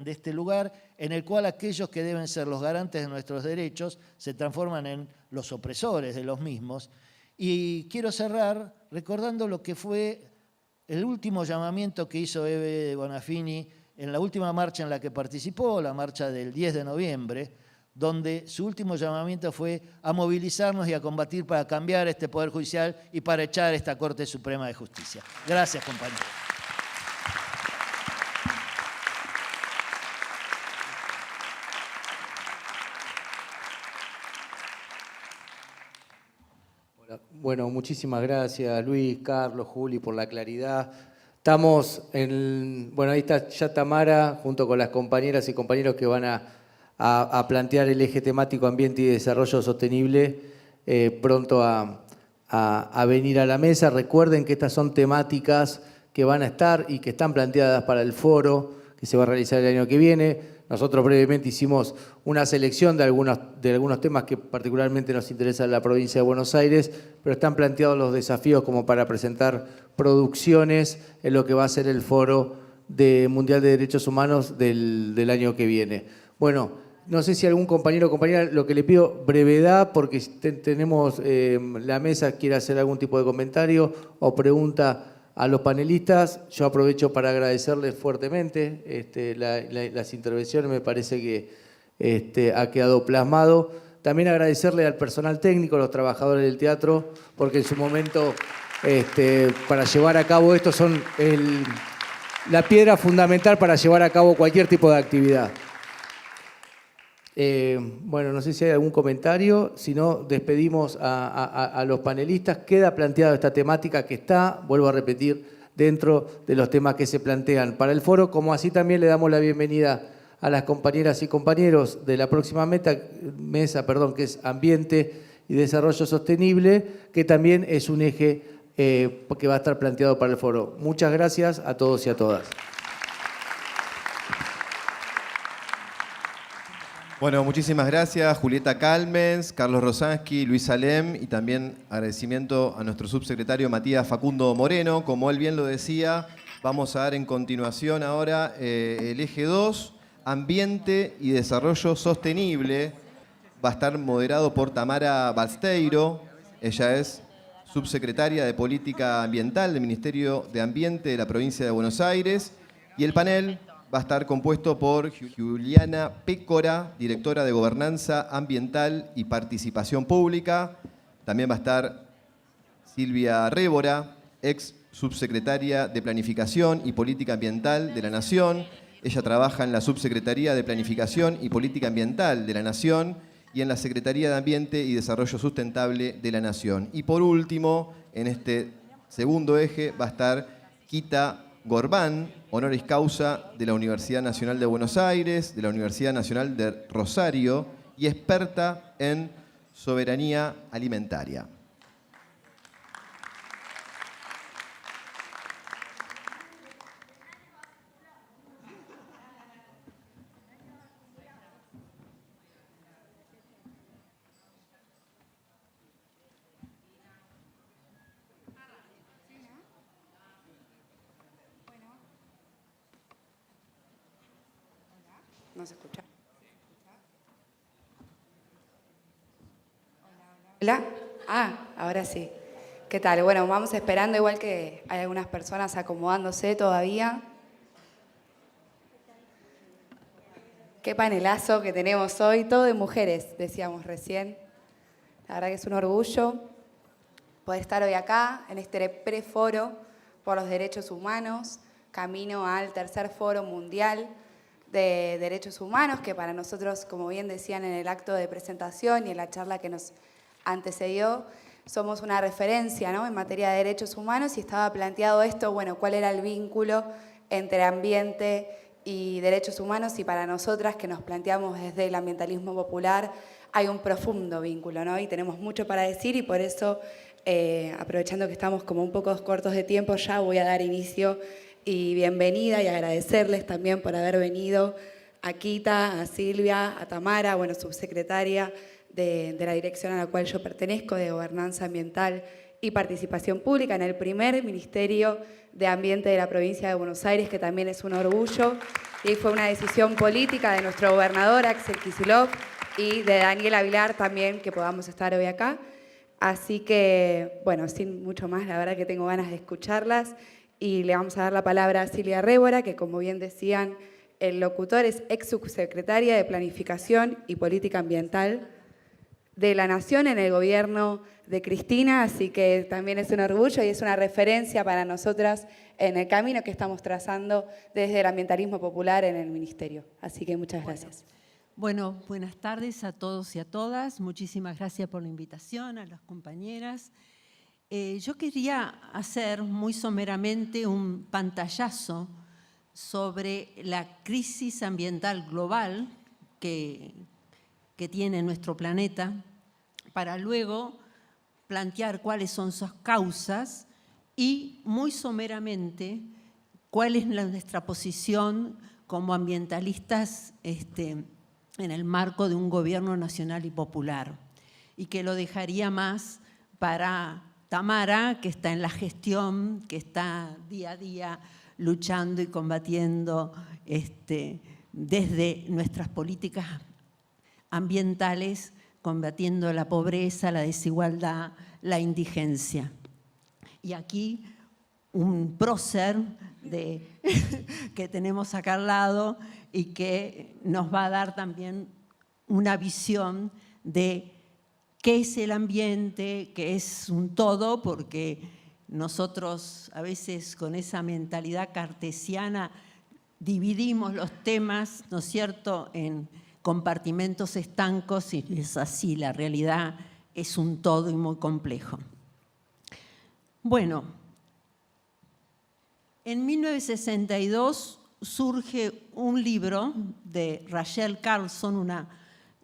este lugar en el cual aquellos que deben ser los garantes de nuestros derechos se transforman en los opresores de los mismos. Y quiero cerrar recordando lo que fue el último llamamiento que hizo Eve Bonafini en la última marcha en la que participó, la marcha del 10 de noviembre, donde su último llamamiento fue a movilizarnos y a combatir para cambiar este Poder Judicial y para echar esta Corte Suprema de Justicia. Gracias, compañeros. Bueno, muchísimas gracias Luis, Carlos, Juli, por la claridad. Estamos bueno, ahí está ya Tamara, junto con las compañeras y compañeros que van a plantear el eje temático ambiente y desarrollo sostenible, pronto a venir a la mesa. Recuerden que estas son temáticas que van a estar y que están planteadas para el foro que se va a realizar el año que viene. Nosotros brevemente hicimos una selección de algunos temas que particularmente nos interesan en la provincia de Buenos Aires, pero están planteados los desafíos como para presentar producciones en lo que va a ser el Foro Mundial de Derechos Humanos del año que viene. Bueno, no sé si algún compañero o compañera, lo que le pido, brevedad, porque tenemos la mesa, quiere hacer algún tipo de comentario o pregunta a los panelistas. Yo aprovecho para agradecerles fuertemente las intervenciones, me parece que ha quedado plasmado. También agradecerle al personal técnico, a los trabajadores del teatro, porque en su momento para llevar a cabo esto son la piedra fundamental para llevar a cabo cualquier tipo de actividad. Bueno, no sé si hay algún comentario, si no, despedimos a los panelistas. Queda planteada esta temática que está, vuelvo a repetir, dentro de los temas que se plantean para el foro, como así también le damos la bienvenida a las compañeras y compañeros de la próxima mesa, que es Ambiente y Desarrollo Sostenible, que también es un eje que va a estar planteado para el foro. Muchas gracias a todos y a todas. Bueno, muchísimas gracias Julieta Calmens, Carlos Rosansky, Luis Salem y también agradecimiento a nuestro subsecretario Matías Facundo Moreno. Como él bien lo decía, vamos a dar en continuación ahora el eje 2, Ambiente y Desarrollo Sostenible. Va a estar moderado por Tamara Balsteiro. Ella es subsecretaria de Política Ambiental del Ministerio de Ambiente de la provincia de Buenos Aires. Y el panel va a estar compuesto por Juliana Pécora, directora de Gobernanza Ambiental y Participación Pública. También va a estar Silvia Révora, ex subsecretaria de Planificación y Política Ambiental de la Nación. Ella trabaja en la Subsecretaría de Planificación y Política Ambiental de la Nación y en la Secretaría de Ambiente y Desarrollo Sustentable de la Nación. Y por último, en este segundo eje va a estar Quita Gorbán, honoris causa de la Universidad Nacional de Buenos Aires, de la Universidad Nacional de Rosario y experta en soberanía alimentaria. ¿No se escucha? Hola. Ahora sí. ¿Qué tal? Bueno, vamos esperando, igual que hay algunas personas acomodándose todavía. Qué panelazo que tenemos hoy, todo de mujeres, decíamos recién. La verdad que es un orgullo poder estar hoy acá, en este preforo por los derechos humanos, camino al tercer foro mundial de derechos humanos, que para nosotros, como bien decían en el acto de presentación y en la charla que nos antecedió, somos una referencia, ¿no?, en materia de derechos humanos, y estaba planteado esto, bueno, cuál era el vínculo entre ambiente y derechos humanos, y para nosotras que nos planteamos desde el ambientalismo popular hay un profundo vínculo, ¿no? Y tenemos mucho para decir, y por eso, aprovechando que estamos como un poco cortos de tiempo, ya voy a dar inicio y bienvenida y agradecerles también por haber venido a Quita, a Silvia, a Tamara, bueno, subsecretaria de la dirección a la cual yo pertenezco, de Gobernanza Ambiental y Participación Pública, en el primer Ministerio de Ambiente de la provincia de Buenos Aires, que también es un orgullo, y fue una decisión política de nuestro gobernador Axel Kicillof y de Daniela Vilar también, que podamos estar hoy acá. Así que, bueno, sin mucho más, la verdad que tengo ganas de escucharlas, y le vamos a dar la palabra a Silvia Révora, que, como bien decían el locutor, es ex subsecretaria de Planificación y Política Ambiental de la Nación en el gobierno de Cristina, así que también es un orgullo y es una referencia para nosotras en el camino que estamos trazando desde el ambientalismo popular en el Ministerio. Así que muchas gracias. Bueno, buenas tardes a todos y a todas. Muchísimas gracias por la invitación, a las compañeras. Yo quería hacer muy someramente un pantallazo sobre la crisis ambiental global que tiene nuestro planeta, para luego plantear cuáles son sus causas y, muy someramente, cuál es nuestra posición como ambientalistas en el marco de un gobierno nacional y popular, y que lo dejaría más para Tamara, que está en la gestión, que está día a día luchando y combatiendo desde nuestras políticas ambientales, combatiendo la pobreza, la desigualdad, la indigencia. Y aquí un prócer que tenemos acá al lado y que nos va a dar también una visión de qué es el ambiente, qué es un todo, porque nosotros a veces con esa mentalidad cartesiana dividimos los temas, ¿no es cierto?, en compartimentos estancos, y es así, la realidad es un todo y muy complejo. Bueno, en 1962 surge un libro de Rachel Carson, una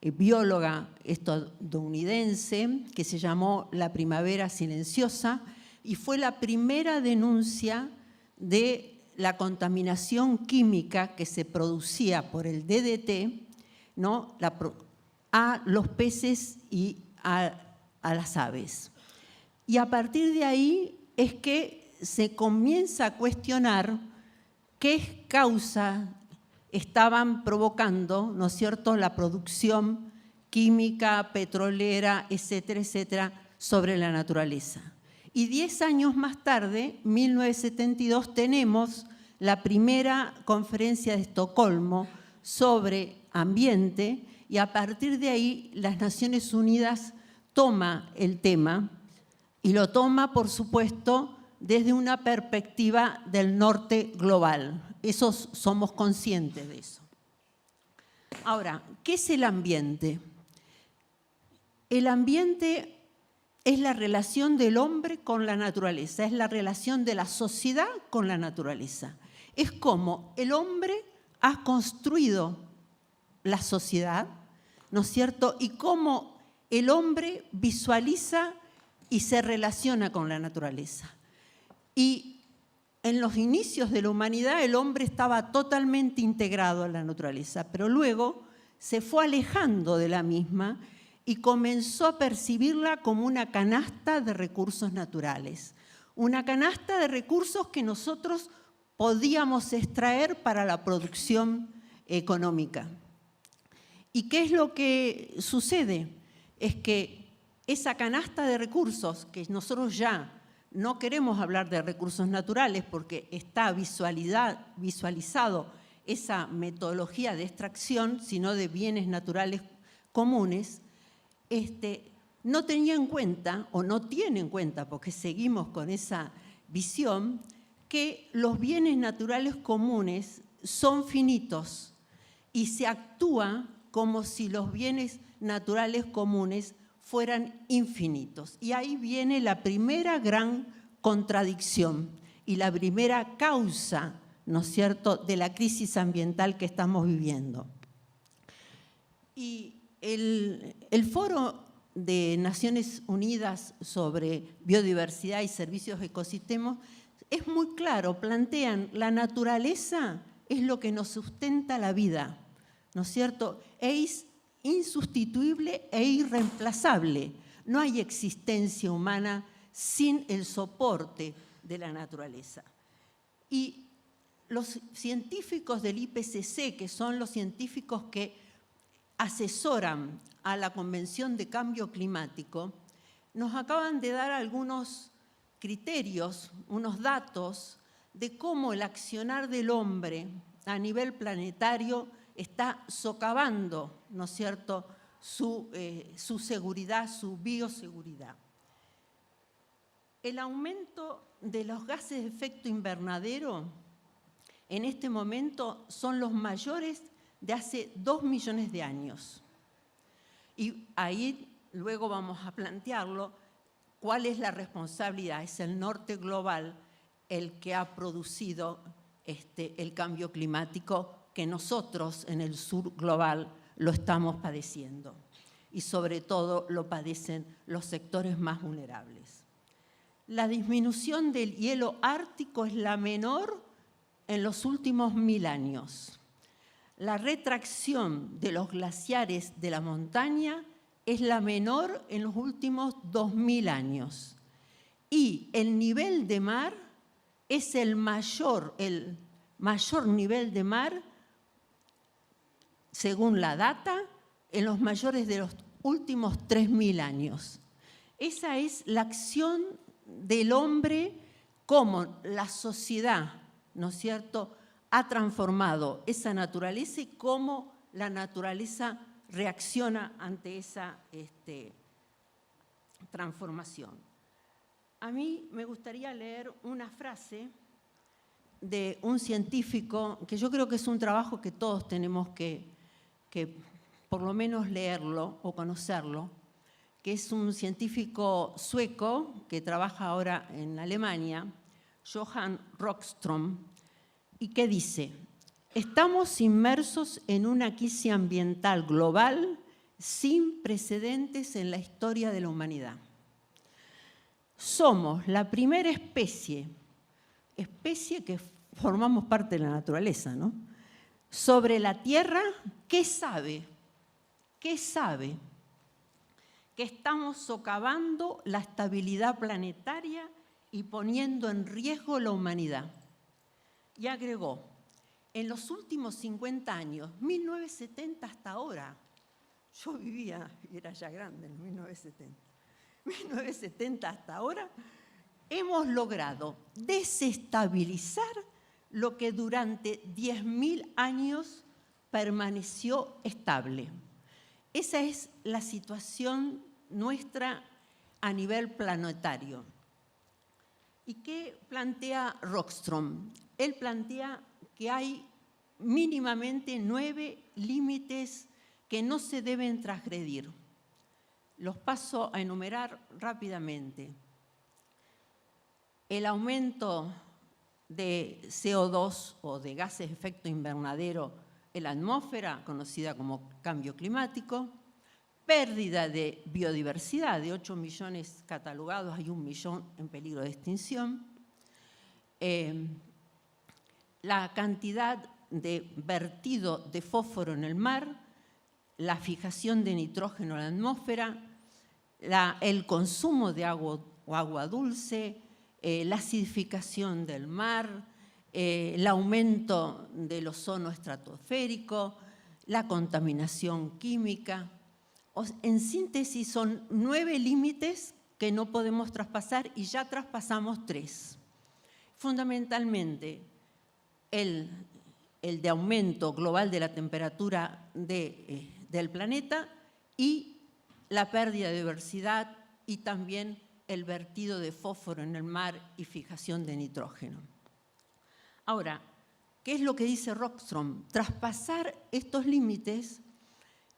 bióloga estadounidense, que se llamó La primavera silenciosa, y fue la primera denuncia de la contaminación química que se producía por el DDT, ¿no?, a los peces y a las aves. Y a partir de ahí es que se comienza a cuestionar qué causa estaban provocando, ¿no es cierto?, la producción química, petrolera, etcétera, etcétera, sobre la naturaleza. Y 10 años más tarde, 1972, tenemos la primera conferencia de Estocolmo sobre ambiente, y a partir de ahí las Naciones Unidas toma el tema, y lo toma, por supuesto, desde una perspectiva del norte global. Somos conscientes de eso. Ahora, ¿qué es el ambiente? El ambiente es la relación del hombre con la naturaleza, es la relación de la sociedad con la naturaleza. Es como el hombre ha construido la sociedad, ¿no es cierto?, y cómo el hombre visualiza y se relaciona con la naturaleza. Y en los inicios de la humanidad el hombre estaba totalmente integrado a la naturaleza, pero luego se fue alejando de la misma y comenzó a percibirla como una canasta de recursos naturales, una canasta de recursos que nosotros podíamos extraer para la producción económica. ¿Y qué es lo que sucede? Es que esa canasta de recursos, que nosotros ya no queremos hablar de recursos naturales porque está visualizado esa metodología de extracción, sino de bienes naturales comunes, no tenía en cuenta, o no tiene en cuenta, porque seguimos con esa visión, que los bienes naturales comunes son finitos y se actúa como si los bienes naturales comunes fueran infinitos. Y ahí viene la primera gran contradicción y la primera causa, ¿no es cierto?, de la crisis ambiental que estamos viviendo. Y el Foro de Naciones Unidas sobre Biodiversidad y Servicios Ecosistemas es muy claro, plantean la naturaleza es lo que nos sustenta la vida, ¿no es cierto? Es insustituible e irreemplazable. No hay existencia humana sin el soporte de la naturaleza. Y los científicos del IPCC, que son los científicos que asesoran a la Convención de Cambio Climático, nos acaban de dar algunos criterios, unos datos de cómo el accionar del hombre a nivel planetario está socavando, ¿no es cierto?, su seguridad, su bioseguridad. El aumento de los gases de efecto invernadero en este momento son los mayores de hace 2 millones de años. Y ahí luego vamos a plantearlo, cuál es la responsabilidad. Es el norte global el que ha producido el cambio climático que nosotros en el sur global lo estamos padeciendo. Y sobre todo lo padecen los sectores más vulnerables. La disminución del hielo ártico es la menor en los últimos 1000 años. La retracción de los glaciares de la montaña es la menor en los últimos 2000 años. Y el nivel de mar es el mayor nivel de mar, según la data, en los mayores de los últimos 3000 años. Esa es la acción del hombre, como la sociedad, ¿no es cierto?, ha transformado esa naturaleza y cómo la naturaleza reacciona ante esa transformación. A mí me gustaría leer una frase de un científico que yo creo que es un trabajo que todos tenemos que por lo menos leerlo o conocerlo, que es un científico sueco que trabaja ahora en Alemania, Johan Rockström, y que dice: estamos inmersos en una crisis ambiental global sin precedentes en la historia de la humanidad. Somos la primera especie que formamos parte de la naturaleza, ¿no?, sobre la Tierra que sabe que estamos socavando la estabilidad planetaria y poniendo en riesgo la humanidad. Y agregó, en los últimos 50 años, 1970 hasta ahora, yo vivía, era ya grande en 1970 hasta ahora, hemos logrado desestabilizar lo que durante 10.000 años permaneció estable. Esa es la situación nuestra a nivel planetario. ¿Y qué plantea Rockström? Él plantea que hay mínimamente 9 límites que no se deben transgredir. Los paso a enumerar rápidamente. El aumento de CO2 o de gases de efecto invernadero en la atmósfera, conocida como cambio climático, pérdida de biodiversidad, de 8 millones catalogados, hay 1 millón en peligro de extinción, la cantidad de vertido de fósforo en el mar, la fijación de nitrógeno en la atmósfera, el consumo de agua dulce, la acidificación del mar, el aumento del ozono estratosférico, la contaminación química. En síntesis, son 9 límites que no podemos traspasar y ya traspasamos 3. Fundamentalmente, el de aumento global de la temperatura del planeta y la pérdida de diversidad y también el vertido de fósforo en el mar y fijación de nitrógeno. Ahora, ¿qué es lo que dice Rockström? Traspasar estos límites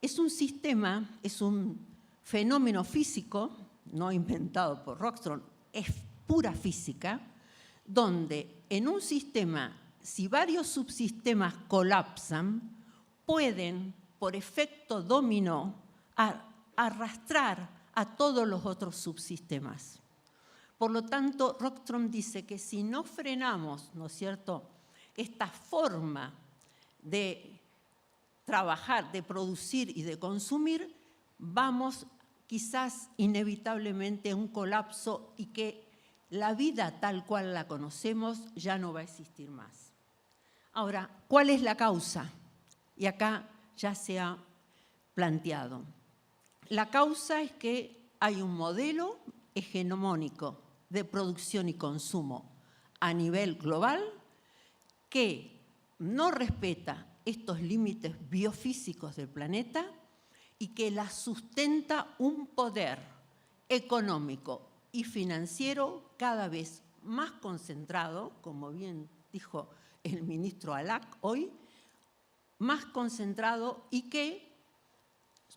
es un sistema, es un fenómeno físico, no inventado por Rockström, es pura física, donde en un sistema, si varios subsistemas colapsan, pueden, por efecto dominó, arrastrar a todos los otros subsistemas. Por lo tanto, Rockström dice que si no frenamos, ¿no es cierto?, esta forma de trabajar, de producir y de consumir, vamos quizás inevitablemente a un colapso y que la vida tal cual la conocemos ya no va a existir más. Ahora, ¿cuál es la causa? Y acá ya se ha planteado. La causa es que hay un modelo hegemónico de producción y consumo a nivel global que no respeta estos límites biofísicos del planeta y que la sustenta un poder económico y financiero cada vez más concentrado, como bien dijo el ministro Alac hoy, más concentrado y que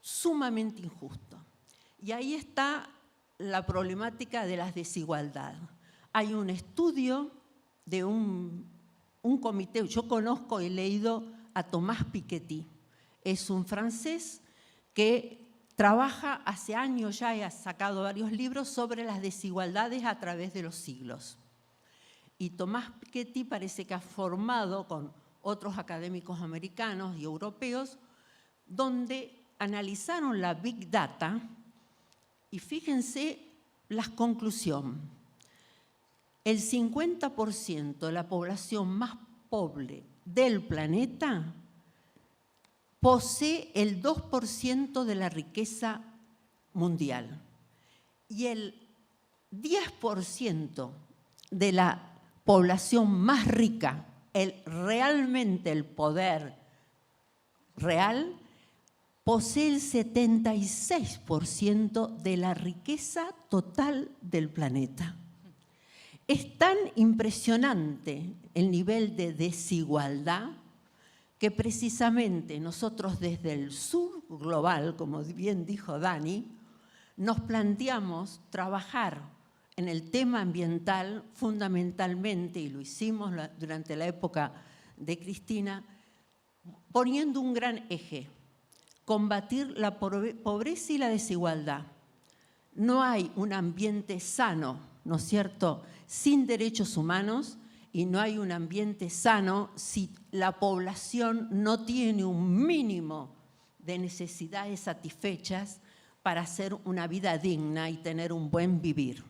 sumamente injusto. Y ahí está la problemática de las desigualdades. Hay un estudio de un comité, yo conozco, he leído a Thomas Piketty, es un francés que trabaja hace años ya y ha sacado varios libros sobre las desigualdades a través de los siglos. Y Thomas Piketty parece que ha formado con otros académicos americanos y europeos, donde analizaron la Big Data y fíjense la conclusión. El 50% de la población más pobre del planeta posee el 2% de la riqueza mundial y el 10% de la población más rica, realmente el poder real, posee el 76% de la riqueza total del planeta. Es tan impresionante el nivel de desigualdad que precisamente nosotros desde el sur global, como bien dijo Dani, nos planteamos trabajar en el tema ambiental fundamentalmente, y lo hicimos durante la época de Cristina, poniendo un gran eje: combatir la pobreza y la desigualdad. No hay un ambiente sano, ¿no es cierto?, sin derechos humanos, y no hay un ambiente sano si la población no tiene un mínimo de necesidades satisfechas para hacer una vida digna y tener un buen vivir.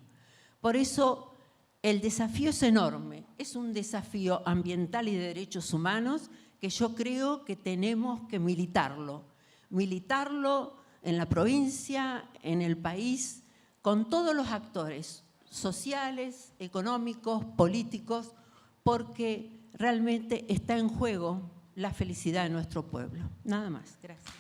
Por eso el desafío es enorme, es un desafío ambiental y de derechos humanos que yo creo que tenemos que militarlo en la provincia, en el país, con todos los actores sociales, económicos, políticos, porque realmente está en juego la felicidad de nuestro pueblo. Nada más. Gracias.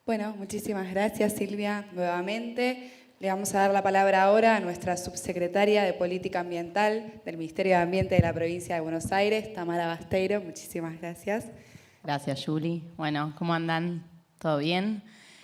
Bueno, muchísimas gracias, Silvia, nuevamente. Le vamos a dar la palabra ahora a nuestra subsecretaria de Política Ambiental del Ministerio de Ambiente de la Provincia de Buenos Aires, Tamara Basteiro. Muchísimas gracias. Gracias, Juli. Bueno, ¿cómo andan? ¿Todo bien?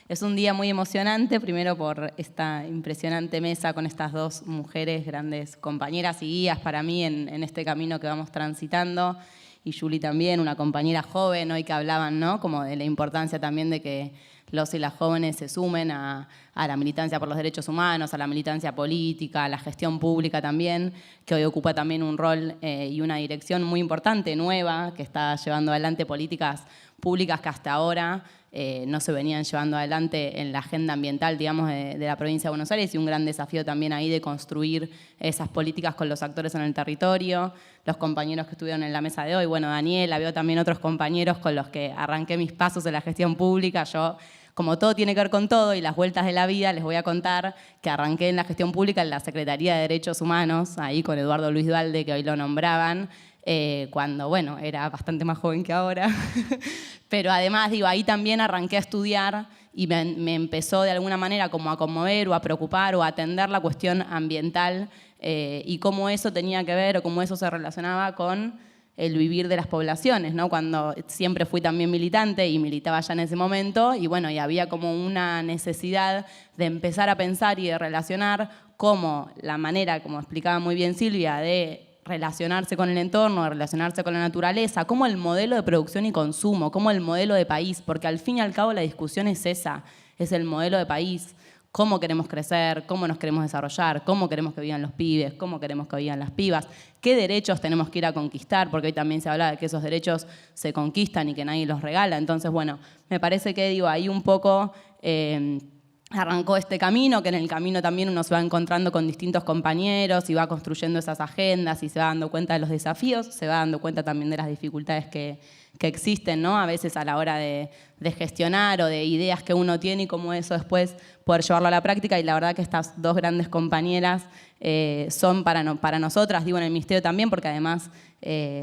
Es un día muy emocionante, primero por esta impresionante mesa con estas dos mujeres, grandes compañeras y guías para mí en este camino que vamos transitando. Y Juli también, una compañera joven, hoy que hablaban, ¿no?, como de la importancia también de que los y las jóvenes se sumen a la militancia por los derechos humanos, a la militancia política, a la gestión pública también, que hoy ocupa también un rol y una dirección muy importante, nueva, que está llevando adelante políticas públicas que hasta ahora no se venían llevando adelante en la agenda ambiental, digamos, de la provincia de Buenos Aires, y un gran desafío también ahí de construir esas políticas con los actores en el territorio, los compañeros que estuvieron en la mesa de hoy, bueno, Daniela, veo también otros compañeros con los que arranqué mis pasos en la gestión pública. Yo, como todo tiene que ver con todo y las vueltas de la vida, les voy a contar que arranqué en la gestión pública en la Secretaría de Derechos Humanos, ahí con Eduardo Luis Dualde, que hoy lo nombraban, cuando, bueno, era bastante más joven que ahora. Pero además, digo, ahí también arranqué a estudiar y me empezó de alguna manera como a conmover o a preocupar o a atender la cuestión ambiental y cómo eso tenía que ver o cómo eso se relacionaba con el vivir de las poblaciones, ¿no? Cuando siempre fui también militante y militaba ya en ese momento, y bueno, y había como una necesidad de empezar a pensar y de relacionar cómo la manera, como explicaba muy bien Silvia, de relacionarse con el entorno, de relacionarse con la naturaleza, como el modelo de producción y consumo, como el modelo de país, porque al fin y al cabo la discusión es esa, es el modelo de país. Cómo queremos crecer, cómo nos queremos desarrollar, cómo queremos que vivan los pibes, cómo queremos que vivan las pibas, qué derechos tenemos que ir a conquistar, porque hoy también se habla de que esos derechos se conquistan y que nadie los regala. Entonces, bueno, me parece que digo, ahí un poco arrancó este camino, que en el camino también uno se va encontrando con distintos compañeros y va construyendo esas agendas y se va dando cuenta de los desafíos, se va dando cuenta también de las dificultades que existen, ¿no? A veces a la hora de gestionar o de ideas que uno tiene y cómo eso después poder llevarlo a la práctica. Y la verdad que estas dos grandes compañeras son para nosotras, digo en el Ministerio también, porque además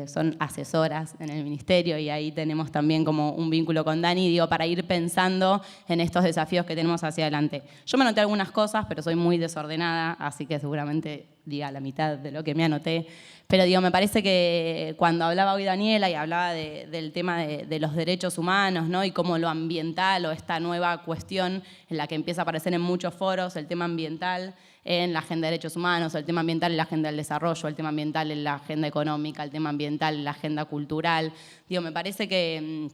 son asesoras en el Ministerio y ahí tenemos también como un vínculo con Dani, digo, para ir pensando en estos desafíos que tenemos hacia adelante. Yo me anoté algunas cosas, pero soy muy desordenada, así que seguramente diga la mitad de lo que me anoté. Pero digo, me parece que cuando hablaba hoy Daniela y hablaba del tema de los derechos humanos, ¿no? Y cómo lo ambiental o esta nueva cuestión en la que empieza a aparecer en muchos foros, el tema ambiental en la agenda de derechos humanos, el tema ambiental en la agenda del desarrollo, el tema ambiental en la agenda económica, el tema ambiental en la agenda cultural. Digo, me parece que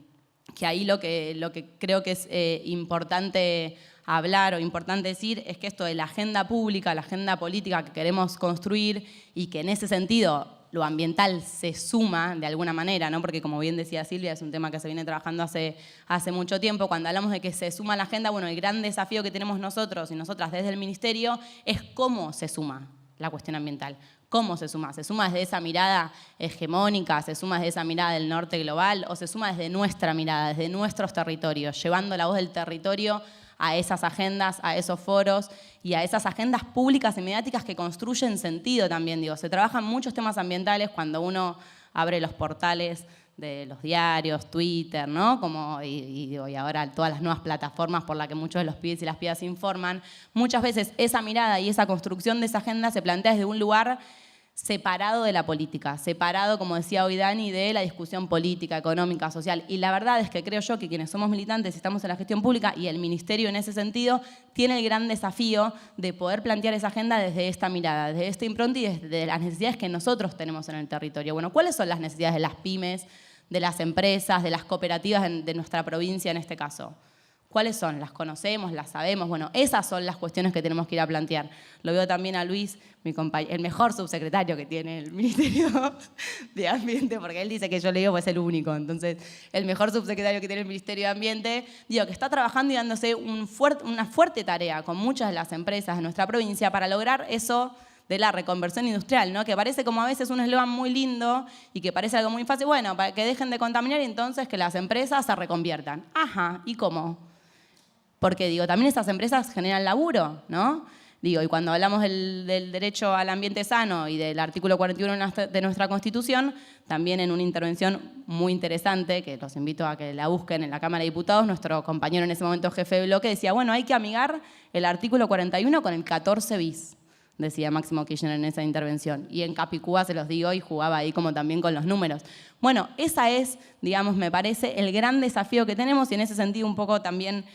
ahí lo que creo que es importante hablar o importante decir es que esto de la agenda pública, la agenda política que queremos construir y que en ese sentido lo ambiental se suma de alguna manera, ¿no? Porque como bien decía Silvia, es un tema que se viene trabajando hace mucho tiempo. Cuando hablamos de que se suma la agenda, bueno, el gran desafío que tenemos nosotros y nosotras desde el Ministerio es cómo se suma la cuestión ambiental. ¿Cómo se suma? ¿Se suma desde esa mirada hegemónica, se suma desde esa mirada del norte global o se suma desde nuestra mirada, desde nuestros territorios, llevando la voz del territorio a esas agendas, a esos foros y a esas agendas públicas y mediáticas que construyen sentido también? Digo, se trabajan muchos temas ambientales cuando uno abre los portales de los diarios, Twitter, ¿no? Y ahora todas las nuevas plataformas por las que muchos de los pibes y las pibas se informan. Muchas veces esa mirada y esa construcción de esa agenda se plantea desde un lugar separado de la política, separado, como decía hoy Dani, de la discusión política, económica, social. Y la verdad es que creo yo que quienes somos militantes y estamos en la gestión pública y el Ministerio en ese sentido tiene el gran desafío de poder plantear esa agenda desde esta mirada, desde esta impronta y desde las necesidades que nosotros tenemos en el territorio. Bueno, ¿cuáles son las necesidades de las pymes, de las empresas, de las cooperativas de nuestra provincia en este caso? ¿Cuáles son? ¿Las conocemos? ¿Las sabemos? Bueno, esas son las cuestiones que tenemos que ir a plantear. Lo veo también a Luis, mi compañero, el mejor subsecretario que tiene el Ministerio de Ambiente, porque él dice que yo le digo, pues es el único. Entonces, el mejor subsecretario que tiene el Ministerio de Ambiente, digo, que está trabajando y dándose una fuerte tarea con muchas de las empresas de nuestra provincia para lograr eso de la reconversión industrial, ¿no? Que parece como a veces un eslogan muy lindo y que parece algo muy fácil. Bueno, para que dejen de contaminar y entonces que las empresas se reconviertan. Ajá, ¿y cómo? Porque, digo, también esas empresas generan laburo, ¿no? Digo, y cuando hablamos del derecho al ambiente sano y del artículo 41 de nuestra Constitución, también en una intervención muy interesante, que los invito a que la busquen en la Cámara de Diputados, nuestro compañero en ese momento jefe de bloque decía, bueno, hay que amigar el artículo 41 con el 14 bis, decía Máximo Kirchner en esa intervención. Y en Capicúa, se los digo, y jugaba ahí como también con los números. Bueno, esa es, digamos, me parece, el gran desafío que tenemos y en ese sentido un poco también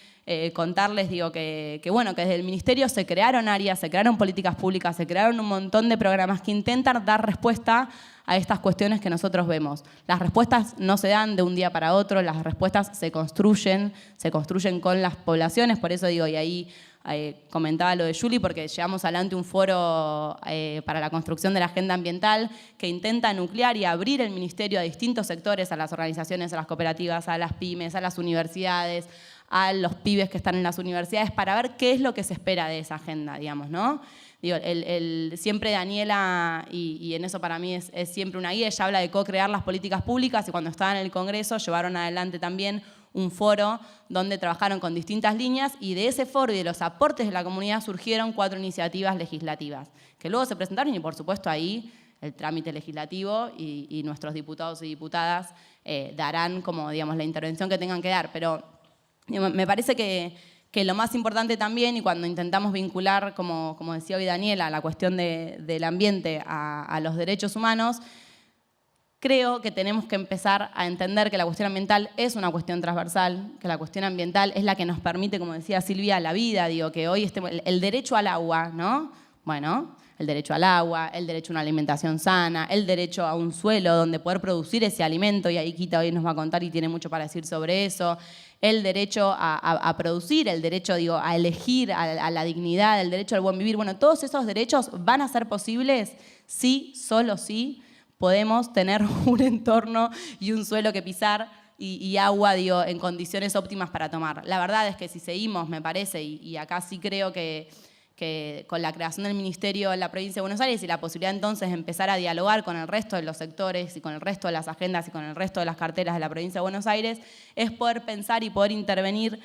contarles, digo, que bueno, que desde el Ministerio se crearon áreas, se crearon políticas públicas, se crearon un montón de programas que intentan dar respuesta a estas cuestiones que nosotros vemos. Las respuestas no se dan de un día para otro, las respuestas se construyen con las poblaciones, por eso digo, y ahí comentaba lo de Juli, porque llevamos adelante un foro para la construcción de la agenda ambiental que intenta nuclear y abrir el ministerio a distintos sectores, a las organizaciones, a las cooperativas, a las pymes, a las universidades, a los pibes que están en las universidades, para ver qué es lo que se espera de esa agenda, digamos, ¿no? Digo, siempre Daniela, y en eso para mí es siempre una guía, ella habla de co-crear las políticas públicas, y cuando estaban en el Congreso llevaron adelante también un foro donde trabajaron con distintas líneas, y de ese foro y de los aportes de la comunidad surgieron 4 iniciativas legislativas, que luego se presentaron, y por supuesto ahí el trámite legislativo y nuestros diputados y diputadas darán como, digamos, la intervención que tengan que dar. Pero digamos, me parece que lo más importante también, y cuando intentamos vincular, como decía hoy Daniela, la cuestión del ambiente a los derechos humanos, creo que tenemos que empezar a entender que la cuestión ambiental es una cuestión transversal, que la cuestión ambiental es la que nos permite, como decía Silvia, la vida, digo, que hoy el derecho al agua, ¿no? Bueno, el derecho al agua, el derecho a una alimentación sana, el derecho a un suelo donde poder producir ese alimento, y ahí Kita hoy nos va a contar y tiene mucho para decir sobre eso, el derecho a producir, el derecho, digo, a elegir, a la dignidad, el derecho al buen vivir. Bueno, todos esos derechos van a ser posibles si, solo si, podemos tener un entorno y un suelo que pisar y agua, digo, en condiciones óptimas para tomar. La verdad es que si seguimos, me parece, y acá sí creo que con la creación del ministerio en la provincia de Buenos Aires y la posibilidad entonces de empezar a dialogar con el resto de los sectores y con el resto de las agendas y con el resto de las carteras de la provincia de Buenos Aires, es poder pensar y poder intervenir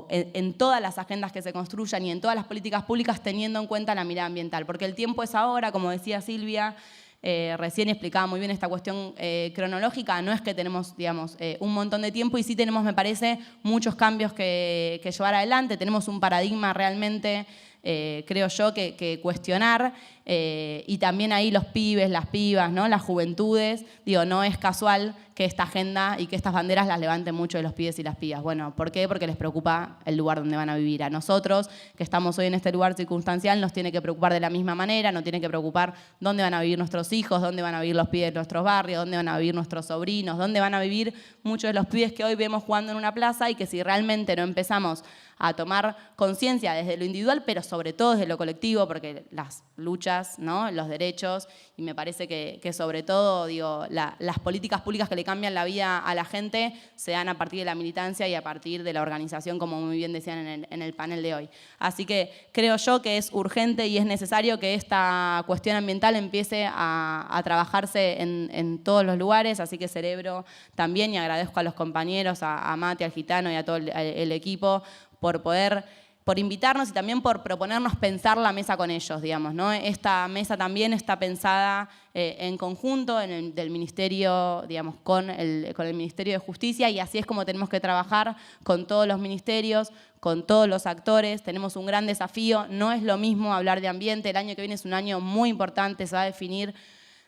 en todas las agendas que se construyan y en todas las políticas públicas teniendo en cuenta la mirada ambiental. Porque el tiempo es ahora, como decía Silvia, recién explicaba muy bien esta cuestión cronológica, no es que tenemos, digamos, un montón de tiempo, y sí tenemos, me parece, muchos cambios que llevar adelante. Tenemos un paradigma realmente, creo yo, que cuestionar, y también ahí los pibes, las pibas, ¿no? Las juventudes, digo, no es casual que esta agenda y que estas banderas las levanten mucho de los pibes y las pibas. Bueno, ¿por qué? Porque les preocupa el lugar donde van a vivir. A nosotros, que estamos hoy en este lugar circunstancial, nos tiene que preocupar de la misma manera, nos tiene que preocupar dónde van a vivir nuestros hijos, dónde van a vivir los pibes de nuestros barrios, dónde van a vivir nuestros sobrinos, dónde van a vivir muchos de los pibes que hoy vemos jugando en una plaza, y que si realmente no empezamos a tomar conciencia desde lo individual, pero sobre todo desde lo colectivo, porque las luchas, ¿no? Los derechos, y me parece que sobre todo, digo, las políticas públicas que le cambian la vida a la gente se dan a partir de la militancia y a partir de la organización, como muy bien decían en el panel de hoy. Así que creo yo que es urgente y es necesario que esta cuestión ambiental empiece a trabajarse en todos los lugares, así que celebro también y agradezco a los compañeros, a Mati, al Gitano y a todo el equipo, por invitarnos y también por proponernos pensar la mesa con ellos, digamos, ¿no? Esta mesa también está pensada en conjunto del ministerio, digamos, con el Ministerio de Justicia, y así es como tenemos que trabajar con todos los ministerios, con todos los actores. Tenemos un gran desafío, no es lo mismo hablar de ambiente, el año que viene es un año muy importante, se va a definir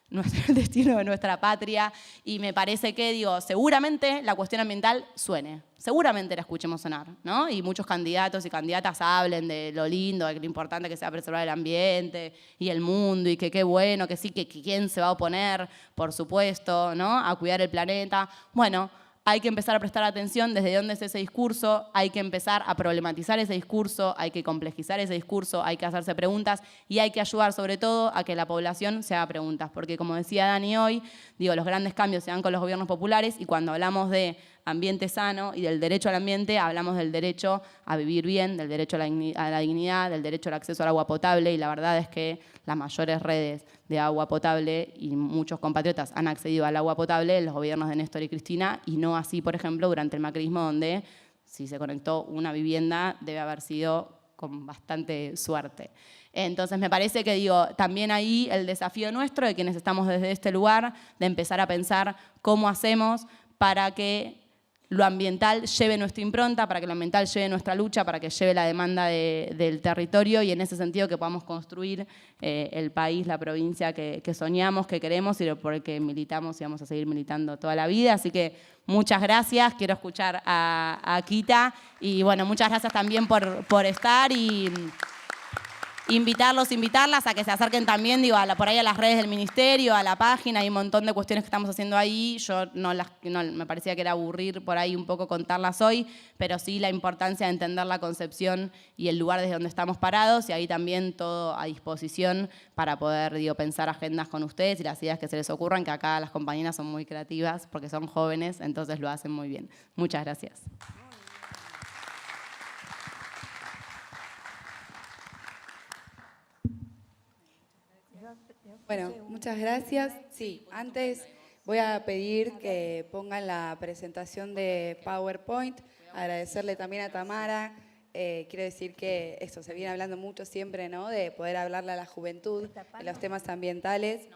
el destino de nuestra patria, y me parece que, digo, seguramente la cuestión ambiental suene, seguramente la escuchemos sonar, ¿no? Y muchos candidatos y candidatas hablen de lo lindo, de lo importante que sea preservar el ambiente y el mundo, y que qué bueno, que sí, que quién se va a oponer, por supuesto, ¿no? A cuidar el planeta. Bueno, hay que empezar a prestar atención desde dónde es ese discurso, hay que empezar a problematizar ese discurso, hay que complejizar ese discurso, hay que hacerse preguntas, y hay que ayudar sobre todo a que la población se haga preguntas. Porque como decía Dani hoy, digo, los grandes cambios se dan con los gobiernos populares, y cuando hablamos de ambiente sano y del derecho al ambiente, hablamos del derecho a vivir bien, del derecho a la dignidad, del derecho al acceso al agua potable, y la verdad es que las mayores redes de agua potable, y muchos compatriotas han accedido al agua potable en los gobiernos de Néstor y Cristina, y no así, por ejemplo, durante el macrismo, donde si se conectó una vivienda debe haber sido con bastante suerte. Entonces me parece que, digo, también ahí el desafío nuestro, de quienes estamos desde este lugar, de empezar a pensar cómo hacemos para que lo ambiental lleve nuestra impronta, para que lo ambiental lleve nuestra lucha, para que lleve la demanda del territorio, y en ese sentido que podamos construir el país, la provincia que soñamos, que queremos y por el que militamos y vamos a seguir militando toda la vida. Así que muchas gracias, quiero escuchar a Kita, y bueno, muchas gracias también por estar, y invitarlas a que se acerquen también, digo, por ahí a las redes del ministerio, a la página, hay un montón de cuestiones que estamos haciendo ahí. Yo me parecía que era aburrir por ahí un poco contarlas hoy, pero sí la importancia de entender la concepción y el lugar desde donde estamos parados, y ahí también todo a disposición para poder, digo, pensar agendas con ustedes y las ideas que se les ocurran, que acá las compañeras son muy creativas porque son jóvenes, entonces lo hacen muy bien. Muchas gracias. Bueno, muchas gracias. Sí, antes voy a pedir que pongan la presentación de PowerPoint, agradecerle también a Tamara. Quiero decir que esto se viene hablando mucho siempre, ¿no? De poder hablarle a la juventud en los temas ambientales.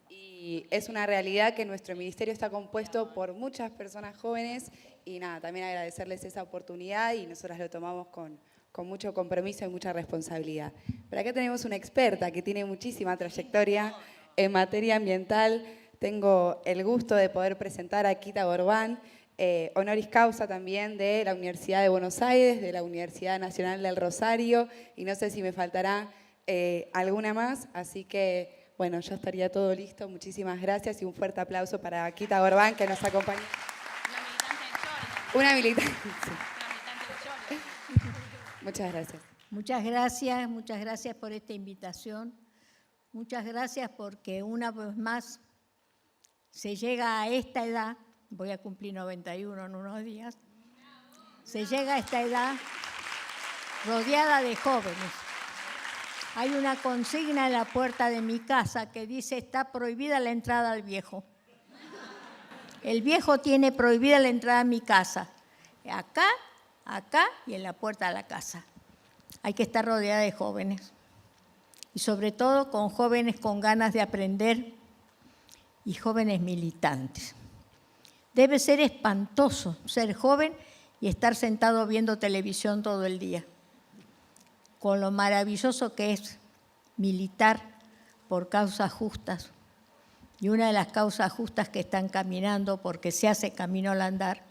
Y es una realidad que nuestro ministerio está compuesto por muchas personas jóvenes y nada, también agradecerles esa oportunidad y nosotras lo tomamos con mucho compromiso y mucha responsabilidad. Pero acá tenemos una experta que tiene muchísima trayectoria en materia ambiental. Tengo el gusto de poder presentar a Kita Gorbán, honoris causa también de la Universidad de Buenos Aires, de la Universidad Nacional del Rosario, y no sé si me faltará alguna más, así que bueno, ya estaría todo listo. Muchísimas gracias y un fuerte aplauso para Kita Gorbán, que nos acompaña. Una militante. Muchas gracias. Muchas gracias por esta invitación. Muchas gracias porque una vez más se llega a esta edad, voy a cumplir 91 en unos días, se llega a esta edad rodeada de jóvenes. Hay una consigna en la puerta de mi casa que dice: está prohibida la entrada al viejo. El viejo tiene prohibida la entrada a mi casa, acá y en la puerta de la casa. Hay que estar rodeada de jóvenes y sobre todo con jóvenes con ganas de aprender y jóvenes militantes. Debe ser espantoso ser joven y estar sentado viendo televisión todo el día, con lo maravilloso que es militar por causas justas. Y una de las causas justas que están caminando, porque se hace camino al andar,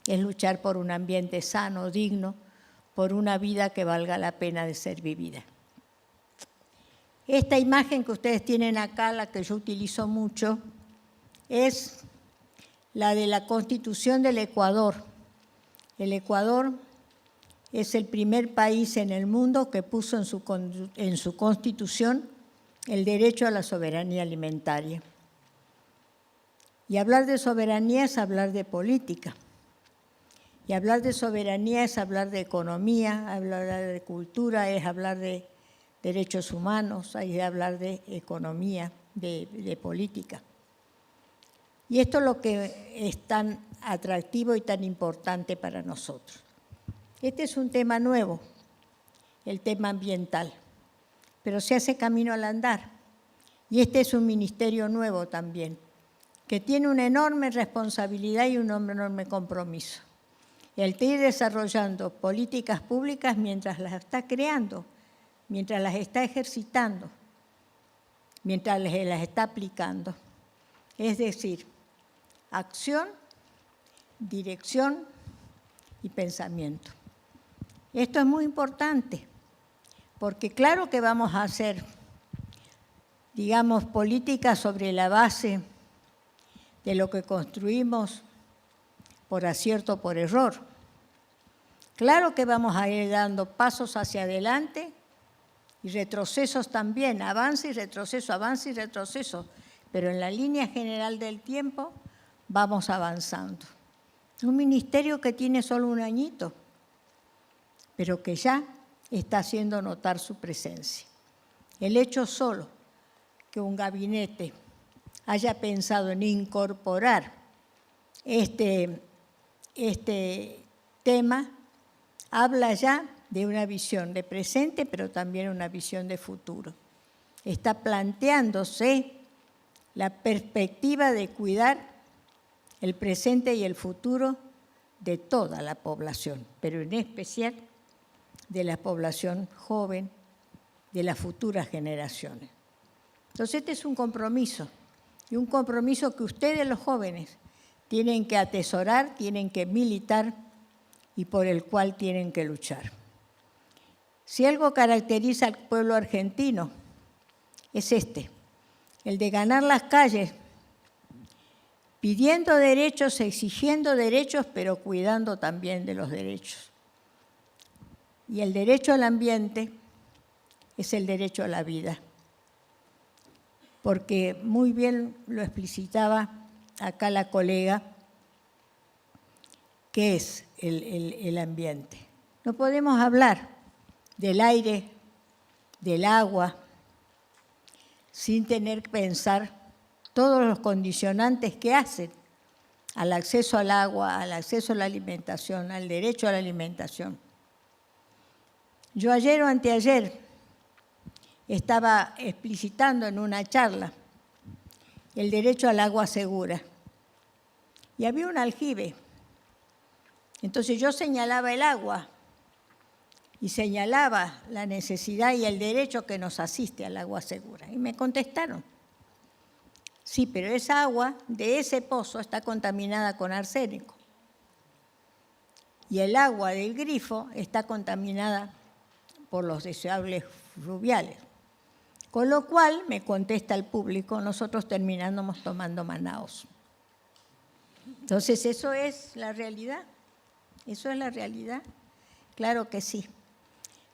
es luchar por un ambiente sano, digno, por una vida que valga la pena de ser vivida. Esta imagen que ustedes tienen acá, la que yo utilizo mucho, es la de la Constitución del Ecuador. El Ecuador es el primer país en el mundo que puso en su Constitución el derecho a la soberanía alimentaria. Y hablar de soberanía es hablar de política. Y hablar de soberanía es hablar de economía, hablar de cultura, es hablar de derechos humanos, es hablar de economía, de política. Y esto es lo que es tan atractivo y tan importante para nosotros. Este es un tema nuevo, el tema ambiental, pero se hace camino al andar. Y este es un ministerio nuevo también, que tiene una enorme responsabilidad y un enorme compromiso. El de ir desarrollando políticas públicas mientras las está creando, mientras las está ejercitando, mientras las está aplicando. Es decir, acción, dirección y pensamiento. Esto es muy importante, porque claro que vamos a hacer, digamos, políticas sobre la base de lo que construimos por acierto o por error. Claro que vamos a ir dando pasos hacia adelante y retrocesos también, avance y retroceso, pero en la línea general del tiempo vamos avanzando. Un ministerio que tiene solo un añito, pero que ya está haciendo notar su presencia. El hecho solo que un gabinete haya pensado en incorporar este tema habla ya de una visión de presente, pero también una visión de futuro. Está planteándose la perspectiva de cuidar el presente y el futuro de toda la población, pero en especial de la población joven, de las futuras generaciones. Entonces este es un compromiso, y un compromiso que ustedes los jóvenes tienen que atesorar, tienen que militar y por el cual tienen que luchar. Si algo caracteriza al pueblo argentino, es el de ganar las calles, pidiendo derechos, exigiendo derechos, pero cuidando también de los derechos. Y el derecho al ambiente es el derecho a la vida, porque muy bien lo explicitaba acá la colega, ¿qué es el ambiente? No podemos hablar del aire, del agua, sin tener que pensar todos los condicionantes que hacen al acceso al agua, al acceso a la alimentación, al derecho a la alimentación. Yo ayer o anteayer estaba explicitando en una charla el derecho al agua segura y había un aljibe. Entonces yo señalaba el agua y señalaba la necesidad y el derecho que nos asiste al agua segura. Y me contestaron, sí, pero esa agua de ese pozo está contaminada con arsénico. Y el agua del grifo está contaminada por los deseables fluviales. Con lo cual, me contesta el público, nosotros terminamos tomando Manaos. Entonces, ¿eso es la realidad? ¿Eso es la realidad? Claro que sí.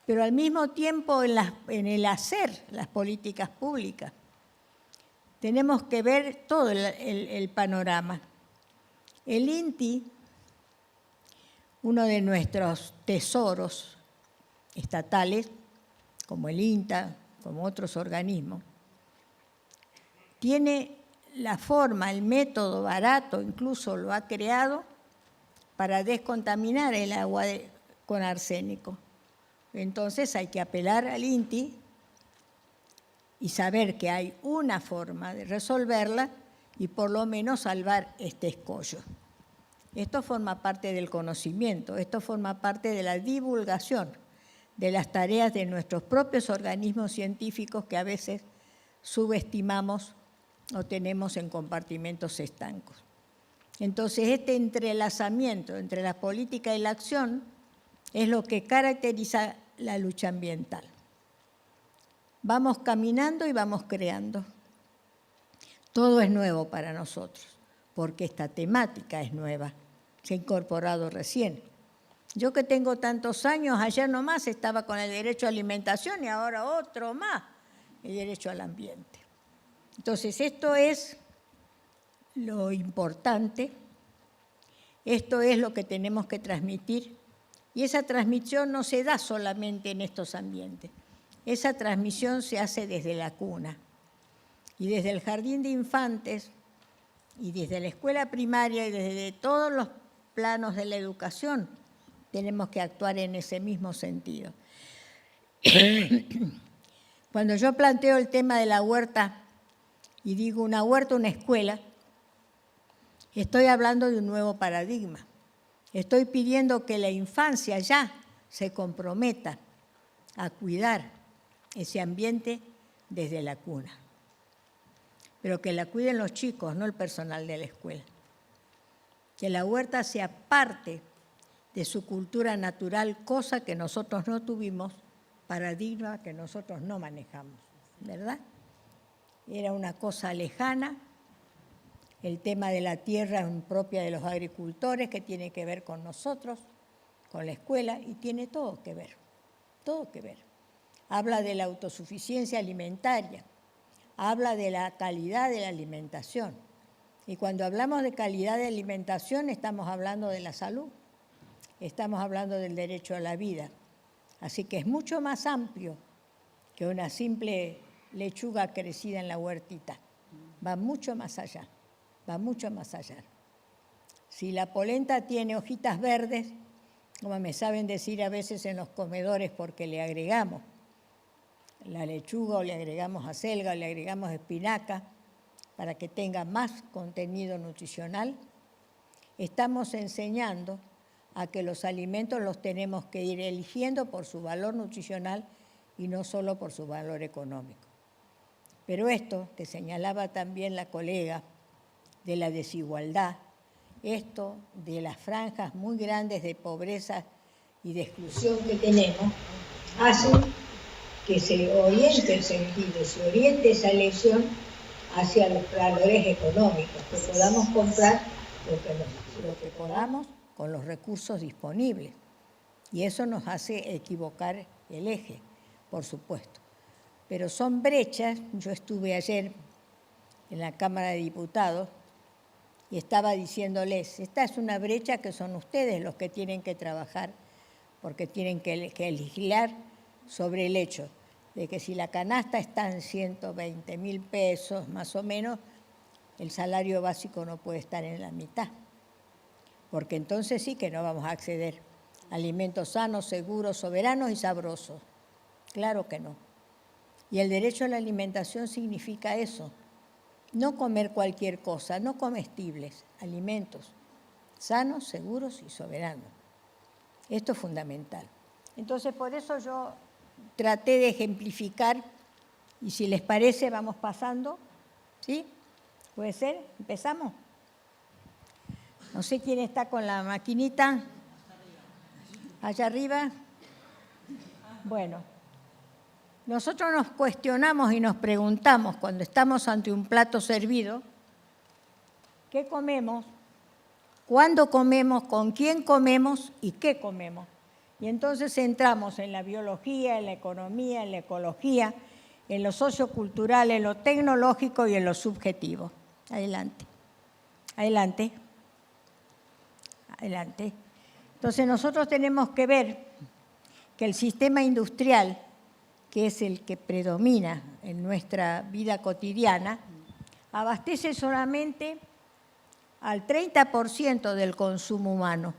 Pero al mismo tiempo, en el hacer las políticas públicas, tenemos que ver todo el panorama. El INTI, uno de nuestros tesoros estatales, como el INTA, como otros organismos, tiene la forma, el método barato, incluso lo ha creado para descontaminar el agua con arsénico. Entonces hay que apelar al INTI y saber que hay una forma de resolverla y por lo menos salvar este escollo. Esto forma parte del conocimiento, esto forma parte de la divulgación de las tareas de nuestros propios organismos científicos que a veces subestimamos o tenemos en compartimentos estancos. Entonces, este entrelazamiento entre la política y la acción es lo que caracteriza la lucha ambiental. Vamos caminando y vamos creando. Todo es nuevo para nosotros, porque esta temática es nueva, se ha incorporado recién. Yo que tengo tantos años, ayer nomás estaba con el derecho a alimentación y ahora otro más, el derecho al ambiente. Entonces, esto es lo importante, esto es lo que tenemos que transmitir y esa transmisión no se da solamente en estos ambientes, esa transmisión se hace desde la cuna y desde el jardín de infantes y desde la escuela primaria y desde todos los planos de la educación tenemos que actuar en ese mismo sentido. Cuando yo planteo el tema de la huerta y digo una huerta, una escuela, estoy hablando de un nuevo paradigma. Estoy pidiendo que la infancia ya se comprometa a cuidar ese ambiente desde la cuna. Pero que la cuiden los chicos, no el personal de la escuela. Que la huerta sea parte de su cultura natural, cosa que nosotros no tuvimos, paradigma que nosotros no manejamos, ¿verdad? Era una cosa lejana, el tema de la tierra es propia de los agricultores, que tiene que ver con nosotros, con la escuela, y tiene todo que ver, todo que ver. Habla de la autosuficiencia alimentaria, habla de la calidad de la alimentación. Y cuando hablamos de calidad de alimentación, estamos hablando de la salud, estamos hablando del derecho a la vida. Así que es mucho más amplio que una simple lechuga crecida en la huertita. Va mucho más allá, va mucho más allá. Si la polenta tiene hojitas verdes, como me saben decir a veces en los comedores porque le agregamos la lechuga o le agregamos acelga o le agregamos espinaca para que tenga más contenido nutricional, estamos enseñando a que los alimentos los tenemos que ir eligiendo por su valor nutricional y no solo por su valor económico. Pero esto que señalaba también la colega de la desigualdad, esto de las franjas muy grandes de pobreza y de exclusión que tenemos, hacen que se oriente el sentido, se oriente esa elección hacia los valores económicos, que podamos comprar lo que podamos con los recursos disponibles. Y eso nos hace equivocar el eje, por supuesto. Pero son brechas. Yo estuve ayer en la Cámara de Diputados y estaba diciéndoles, esta es una brecha que son ustedes los que tienen que trabajar, porque tienen que legislar sobre el hecho de que si la canasta está en 120.000 pesos, más o menos, el salario básico no puede estar en la mitad, porque entonces sí que no vamos a acceder a alimentos sanos, seguros, soberanos y sabrosos. Claro que no. Y el derecho a la alimentación significa eso, no comer cualquier cosa, no comestibles, alimentos sanos, seguros y soberanos. Esto es fundamental. Entonces, por eso yo traté de ejemplificar, y si les parece, vamos pasando, ¿sí? ¿Puede ser? ¿Empezamos? No sé quién está con la maquinita. Allá arriba. Bueno, nosotros nos cuestionamos y nos preguntamos cuando estamos ante un plato servido, ¿qué comemos? ¿Cuándo comemos? ¿Con quién comemos? ¿Y qué comemos? Y entonces entramos en la biología, en la economía, en la ecología, en lo sociocultural, en lo tecnológico y en lo subjetivo. Adelante. Adelante. Adelante. Entonces nosotros tenemos que ver que el sistema industrial, que es el que predomina en nuestra vida cotidiana, abastece solamente al 30% del consumo humano.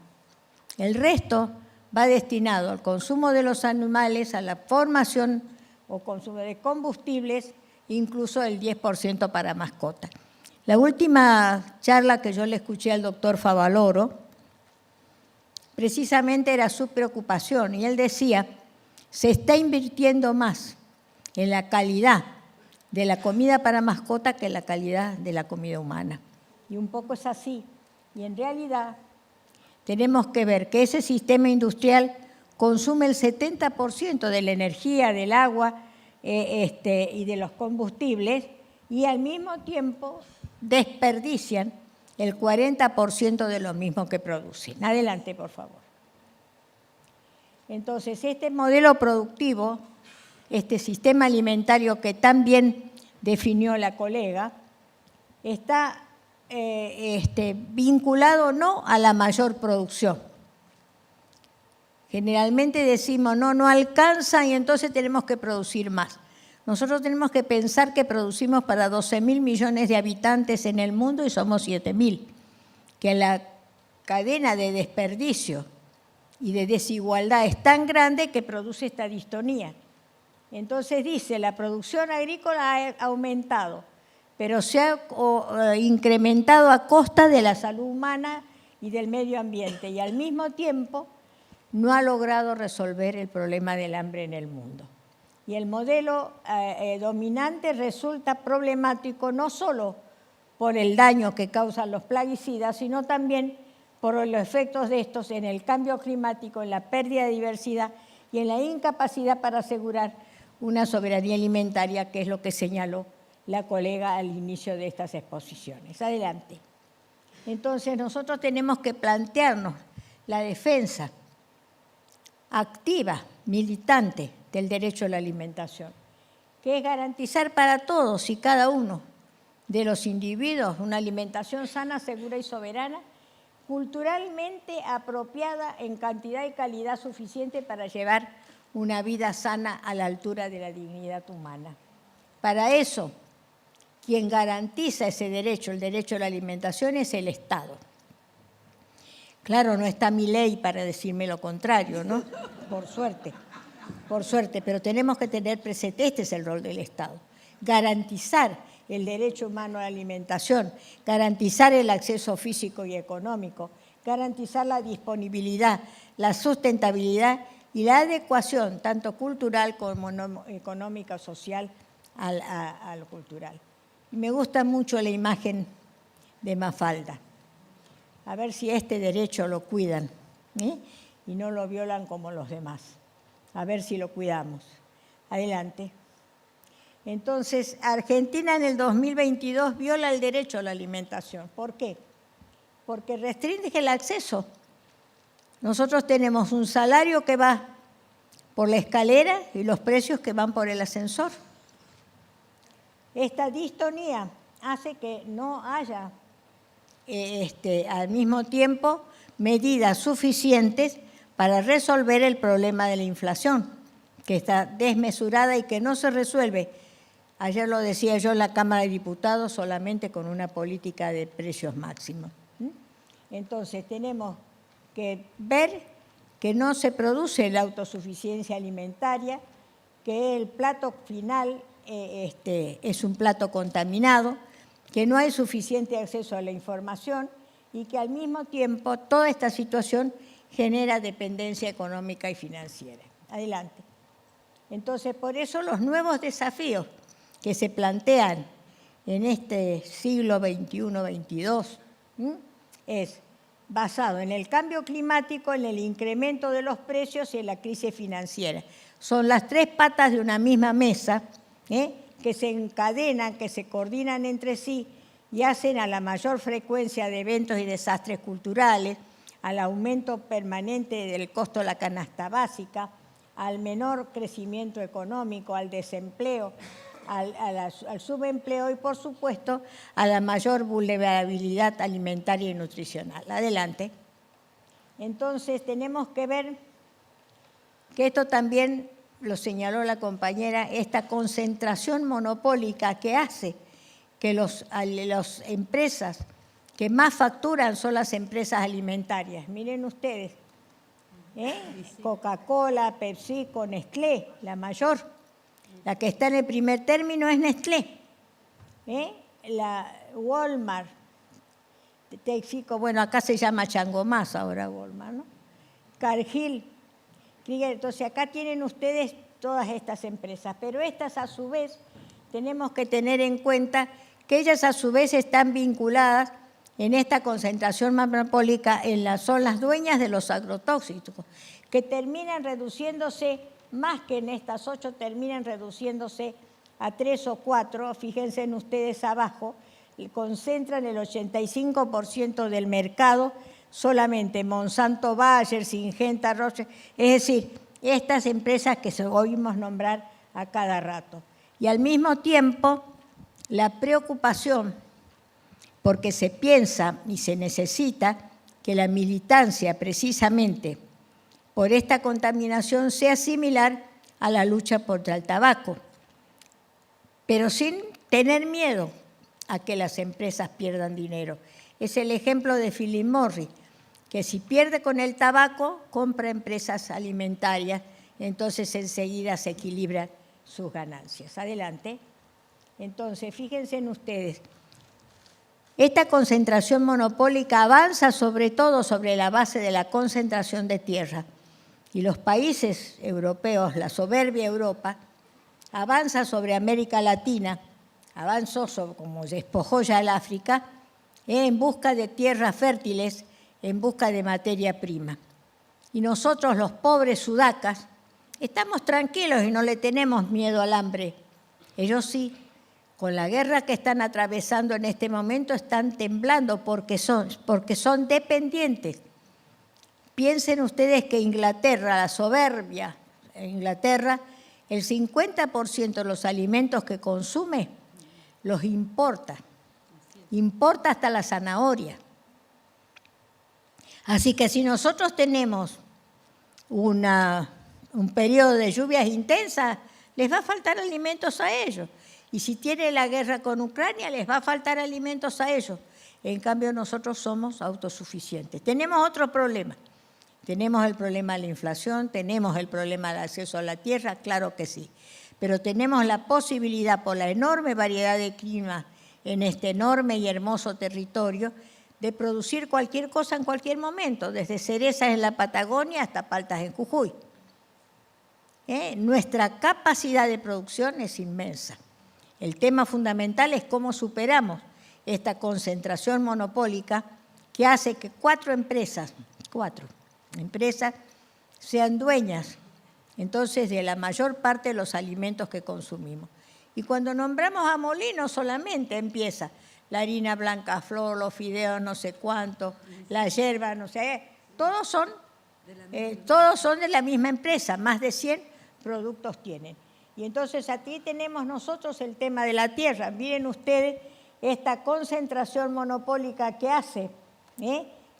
El resto va destinado al consumo de los animales, a la formación o consumo de combustibles, incluso el 10% para mascotas. La última charla que yo le escuché al doctor Favaloro, precisamente era su preocupación, y él decía, se está invirtiendo más en la calidad de la comida para mascota que en la calidad de la comida humana. Y un poco es así. Y en realidad tenemos que ver que ese sistema industrial consume el 70% de la energía, del agua y de los combustibles, y al mismo tiempo desperdician el 40% de lo mismo que producen. Adelante, por favor. Entonces, este modelo productivo, este sistema alimentario que tan bien definió la colega, está vinculado no a la mayor producción. Generalmente decimos, no alcanza y entonces tenemos que producir más. Nosotros tenemos que pensar que producimos para 12.000 millones de habitantes en el mundo y somos 7.000, que la cadena de desperdicio y de desigualdad es tan grande que produce esta distonía. Entonces dice, la producción agrícola ha aumentado, pero se ha incrementado a costa de la salud humana y del medio ambiente, y al mismo tiempo no ha logrado resolver el problema del hambre en el mundo. Y el modelo dominante resulta problemático no solo por el daño que causan los plaguicidas, sino también por los efectos de estos en el cambio climático, en la pérdida de diversidad y en la incapacidad para asegurar una soberanía alimentaria, que es lo que señaló la colega al inicio de estas exposiciones. Adelante. Entonces, nosotros tenemos que plantearnos la defensa activa, militante, del derecho a la alimentación, que es garantizar para todos y cada uno de los individuos una alimentación sana, segura y soberana, culturalmente apropiada en cantidad y calidad suficiente para llevar una vida sana a la altura de la dignidad humana. Para eso, quien garantiza ese derecho, el derecho a la alimentación, es el Estado. Claro, no está mi ley para decirme lo contrario, ¿no? Por suerte, pero tenemos que tener presente, este es el rol del Estado, garantizar el derecho humano a la alimentación, garantizar el acceso físico y económico, garantizar la disponibilidad, la sustentabilidad y la adecuación, tanto cultural como económica o social, a lo cultural. Y me gusta mucho la imagen de Mafalda. A ver si este derecho lo cuidan, ¿eh? Y no lo violan como los demás. A ver si lo cuidamos. Adelante. Entonces, Argentina en el 2022 viola el derecho a la alimentación. ¿Por qué? Porque restringe el acceso. Nosotros tenemos un salario que va por la escalera y los precios que van por el ascensor. Esta distonía hace que no haya al mismo tiempo medidas suficientes para resolver el problema de la inflación, que está desmesurada y que no se resuelve. Ayer lo decía yo en la Cámara de Diputados, solamente con una política de precios máximos. Entonces tenemos que ver que no se produce la autosuficiencia alimentaria, que el plato final es un plato contaminado, que no hay suficiente acceso a la información y que al mismo tiempo toda esta situación genera dependencia económica y financiera. Adelante. Entonces, por eso los nuevos desafíos que se plantean en este siglo XXI-XXII es basado en el cambio climático, en el incremento de los precios y en la crisis financiera. Son las tres patas de una misma mesa que se encadenan, que se coordinan entre sí y hacen a la mayor frecuencia de eventos y desastres culturales, al aumento permanente del costo de la canasta básica, al menor crecimiento económico, al desempleo, al subempleo y, por supuesto, a la mayor vulnerabilidad alimentaria y nutricional. Adelante. Entonces, tenemos que ver que esto también lo señaló la compañera, esta concentración monopólica que hace que las empresas que más facturan son las empresas alimentarias. Miren ustedes, Coca-Cola, PepsiCo, Nestlé, la mayor. La que está en el primer término es Nestlé. La Walmart, Texaco, bueno, acá se llama Changomás ahora Walmart, ¿no? Cargill. Entonces acá tienen ustedes todas estas empresas, pero estas a su vez tenemos que tener en cuenta que ellas a su vez están vinculadas en esta concentración monopólica, son las dueñas de los agrotóxicos, que terminan reduciéndose, más que en estas 8, terminan reduciéndose a 3 o 4, fíjense en ustedes abajo, concentran el 85% del mercado, solamente Monsanto, Bayer, Syngenta, Roche, es decir, estas empresas que oímos nombrar a cada rato. Y al mismo tiempo, la preocupación, porque se piensa y se necesita que la militancia precisamente por esta contaminación sea similar a la lucha contra el tabaco, pero sin tener miedo a que las empresas pierdan dinero. Es el ejemplo de Philip Morris, que si pierde con el tabaco, compra empresas alimentarias, entonces enseguida se equilibran sus ganancias. Adelante. Entonces, fíjense en ustedes, esta concentración monopólica avanza sobre todo sobre la base de la concentración de tierra. Y los países europeos, la soberbia Europa, avanza sobre América Latina, avanzó como despojó ya el África, en busca de tierras fértiles, en busca de materia prima. Y nosotros, los pobres sudacas, estamos tranquilos y no le tenemos miedo al hambre. Ellos sí, con la guerra que están atravesando en este momento, están temblando porque son dependientes. Piensen ustedes que Inglaterra, la soberbia Inglaterra, el 50% de los alimentos que consume los importa. Importa hasta la zanahoria. Así que si nosotros tenemos un periodo de lluvias intensas, les va a faltar alimentos a ellos. Y si tiene la guerra con Ucrania, les va a faltar alimentos a ellos. En cambio, nosotros somos autosuficientes. Tenemos otro problema. Tenemos el problema de la inflación, tenemos el problema del acceso a la tierra, claro que sí. Pero tenemos la posibilidad, por la enorme variedad de climas en este enorme y hermoso territorio, de producir cualquier cosa en cualquier momento, desde cerezas en la Patagonia hasta paltas en Jujuy. Nuestra capacidad de producción es inmensa. El tema fundamental es cómo superamos esta concentración monopólica que hace que 4 empresas sean dueñas entonces de la mayor parte de los alimentos que consumimos. Y cuando nombramos a Molinos solamente empieza la harina blanca flor, los fideos no sé cuánto, la yerba no sé, todos son de la misma empresa, más de 100 productos tienen. Y entonces aquí tenemos nosotros el tema de la tierra. Miren ustedes esta concentración monopólica que hace,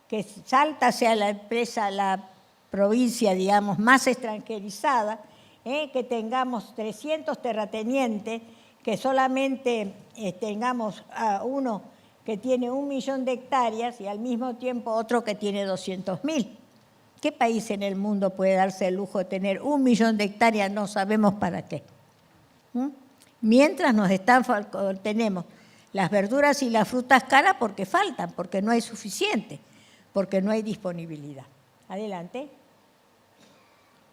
que salta hacia la empresa, la provincia, digamos, más extranjerizada, que tengamos 300 terratenientes, que solamente tengamos a uno que tiene 1 millón de hectáreas y al mismo tiempo otro que tiene 200.000. ¿Qué país en el mundo puede darse el lujo de tener 1 millón de hectáreas? No sabemos para qué. Mientras tenemos las verduras y las frutas caras porque faltan, porque no hay suficiente, porque no hay disponibilidad. Adelante.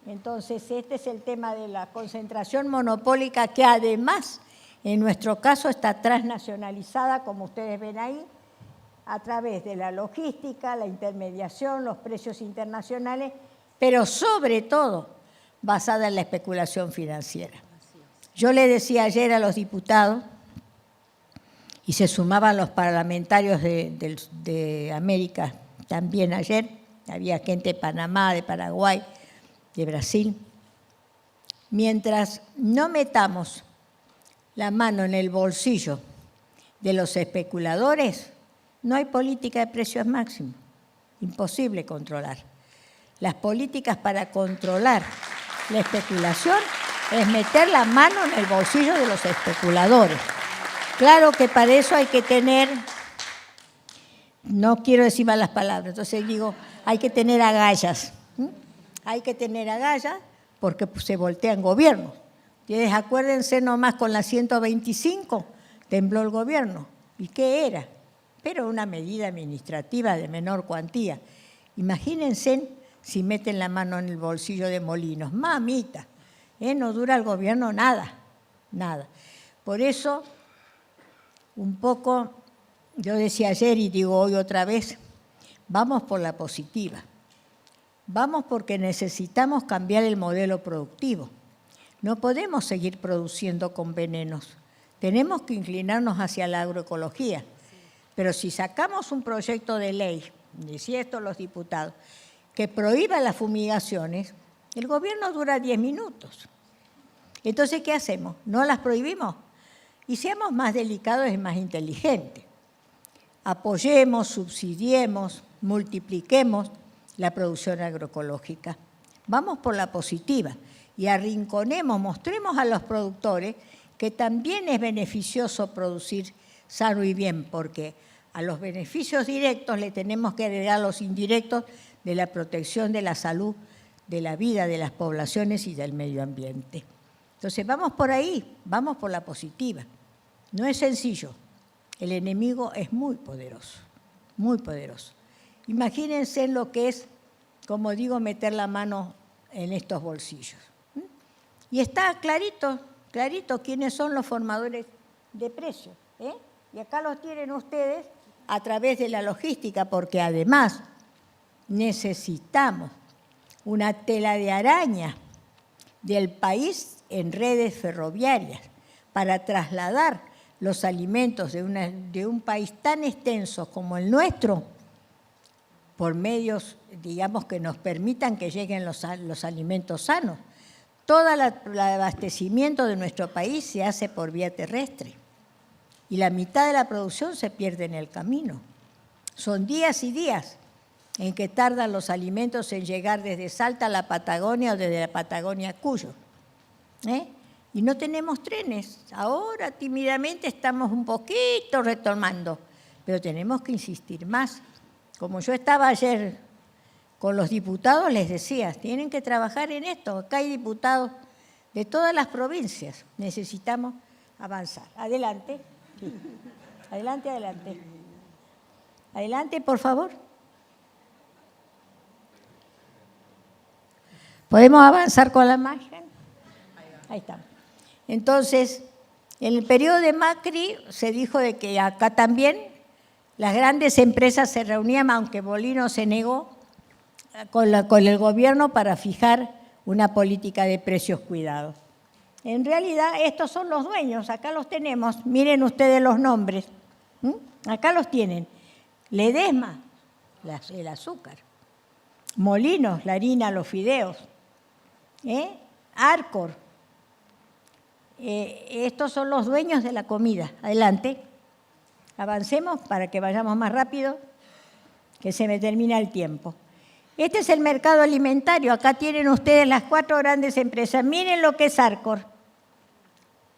Entonces, este es el tema de la concentración monopólica que además, en nuestro caso, está transnacionalizada, como ustedes ven ahí, a través de la logística, la intermediación, los precios internacionales, pero sobre todo basada en la especulación financiera. Yo le decía ayer a los diputados, y se sumaban los parlamentarios de América también ayer, había gente de Panamá, de Paraguay, de Brasil, mientras no metamos la mano en el bolsillo de los especuladores, no hay política de precios máximos, imposible controlar. Las políticas para controlar la especulación es meter la mano en el bolsillo de los especuladores. Claro que para eso hay que tener, no quiero decir malas palabras, entonces digo, hay que tener agallas. Hay que tener agallas porque se voltean gobiernos. Ustedes acuérdense nomás con la 125, tembló el gobierno. ¿Y qué era? Pero una medida administrativa de menor cuantía. Imagínense si meten la mano en el bolsillo de Molinos. Mamita, no dura el gobierno nada, nada. Por eso, un poco, yo decía ayer y digo hoy otra vez, vamos por la positiva. Vamos porque necesitamos cambiar el modelo productivo. No podemos seguir produciendo con venenos. Tenemos que inclinarnos hacia la agroecología. Pero si sacamos un proyecto de ley, decía esto los diputados, que prohíba las fumigaciones, el gobierno dura 10 minutos. Entonces, ¿qué hacemos? ¿No las prohibimos? Y seamos más delicados y más inteligentes. Apoyemos, subsidiemos, multipliquemos la producción agroecológica. Vamos por la positiva y arrinconemos, mostremos a los productores que también es beneficioso producir sano y bien, porque a los beneficios directos le tenemos que agregar los indirectos de la protección de la salud, de la vida de las poblaciones y del medio ambiente. Entonces, vamos por ahí, vamos por la positiva. No es sencillo, el enemigo es muy poderoso, muy poderoso. Imagínense lo que es, como digo, meter la mano en estos bolsillos. Y está clarito, clarito quiénes son los formadores de precios. Y acá los tienen ustedes a través de la logística, porque además necesitamos una tela de araña del país en redes ferroviarias para trasladar los alimentos de un país tan extenso como el nuestro por medios, digamos, que nos permitan que lleguen los alimentos sanos. Todo el abastecimiento de nuestro país se hace por vía terrestre y la mitad de la producción se pierde en el camino. Son días y días en que tardan los alimentos en llegar desde Salta a la Patagonia o desde la Patagonia a Cuyo. Y no tenemos trenes. Ahora tímidamente estamos un poquito retomando, pero tenemos que insistir más. Como yo estaba ayer con los diputados, les decía, tienen que trabajar en esto. Acá hay diputados de todas las provincias. Necesitamos avanzar. Adelante. Sí. Adelante, adelante. Adelante, por favor. ¿Podemos avanzar con la imagen? Ahí está. Entonces, en el periodo de Macri se dijo de que acá también las grandes empresas se reunían, aunque Molinos se negó, con el gobierno para fijar una política de precios cuidados. En realidad, estos son los dueños, acá los tenemos, miren ustedes los nombres, acá los tienen. Ledesma, el azúcar. Molinos, la harina, los fideos. Arcor. Estos son los dueños de la comida. Adelante. Avancemos para que vayamos más rápido, que se me termina el tiempo. Este es el mercado alimentario. Acá tienen ustedes las 4 grandes empresas. Miren lo que es Arcor.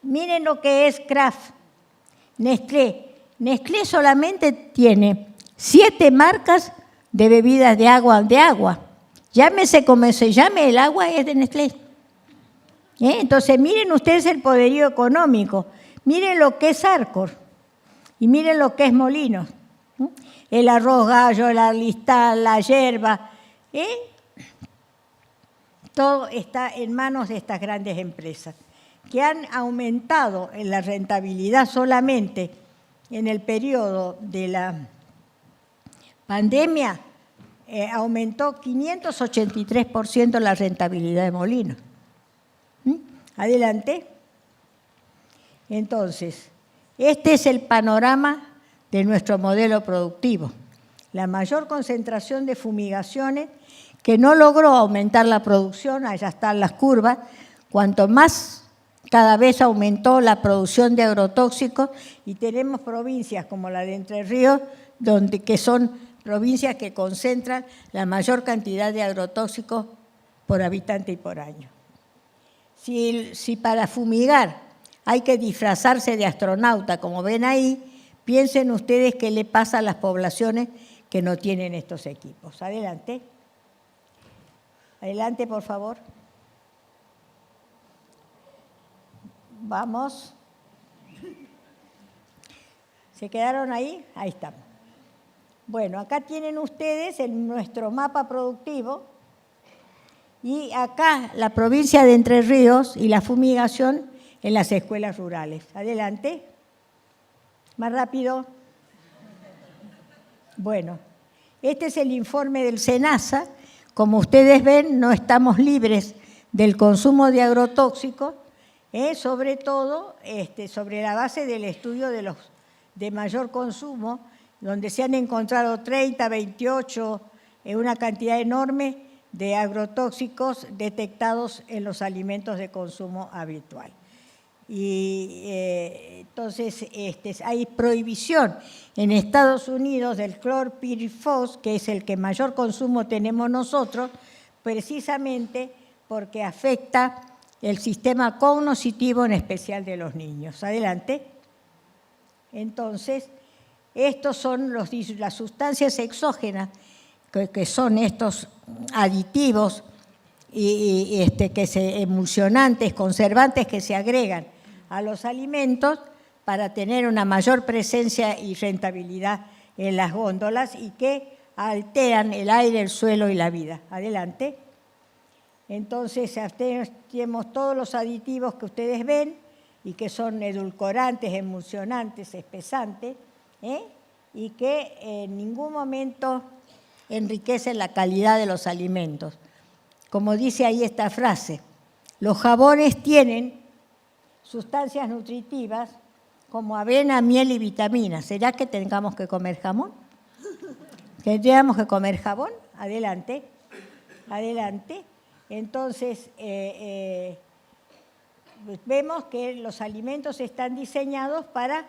Miren lo que es Kraft. Nestlé. Nestlé solamente tiene 7 marcas de bebidas de agua. Llámese como se llame, el agua es de Nestlé. Entonces, miren ustedes el poderío económico. Miren lo que es Arcor y miren lo que es Molinos. El arroz gallo, el arlistán, la yerba. Todo está en manos de estas grandes empresas que han aumentado en la rentabilidad solamente en el periodo de la pandemia, aumentó 583% la rentabilidad de Molinos. Adelante. Entonces, este es el panorama de nuestro modelo productivo. La mayor concentración de fumigaciones que no logró aumentar la producción, allá están las curvas, cuanto más cada vez aumentó la producción de agrotóxicos y tenemos provincias como la de Entre Ríos, que son provincias que concentran la mayor cantidad de agrotóxicos por habitante y por año. Si para fumigar hay que disfrazarse de astronauta, como ven ahí, piensen ustedes qué le pasa a las poblaciones que no tienen estos equipos. Adelante. Adelante, por favor. Vamos. ¿Se quedaron ahí? Ahí estamos. Bueno, acá tienen ustedes nuestro mapa productivo y acá la provincia de Entre Ríos y la fumigación en las escuelas rurales. Adelante. Más rápido. Bueno, este es el informe del SENASA. Como ustedes ven, no estamos libres del consumo de agrotóxicos, sobre todo sobre la base del estudio de los de mayor consumo, donde se han encontrado 30, 28, una cantidad enorme de agrotóxicos detectados en los alimentos de consumo habitual. Y entonces hay prohibición en Estados Unidos del clorpirifos, que es el que mayor consumo tenemos nosotros, precisamente porque afecta el sistema cognitivo, en especial de los niños. Adelante. Entonces, estos son las sustancias exógenas, que son estos aditivos y emulsionantes, conservantes que se agregan a los alimentos para tener una mayor presencia y rentabilidad en las góndolas y que alteran el aire, el suelo y la vida. Adelante. Entonces, tenemos todos los aditivos que ustedes ven y que son edulcorantes, emulsionantes, espesantes, y que en ningún momento enriquecen la calidad de los alimentos. Como dice ahí esta frase, los jabones tienen sustancias nutritivas como avena, miel y vitaminas. ¿Será que tengamos que comer jamón? ¿Tendríamos que comer jabón? Adelante. Adelante. Entonces, vemos que los alimentos están diseñados para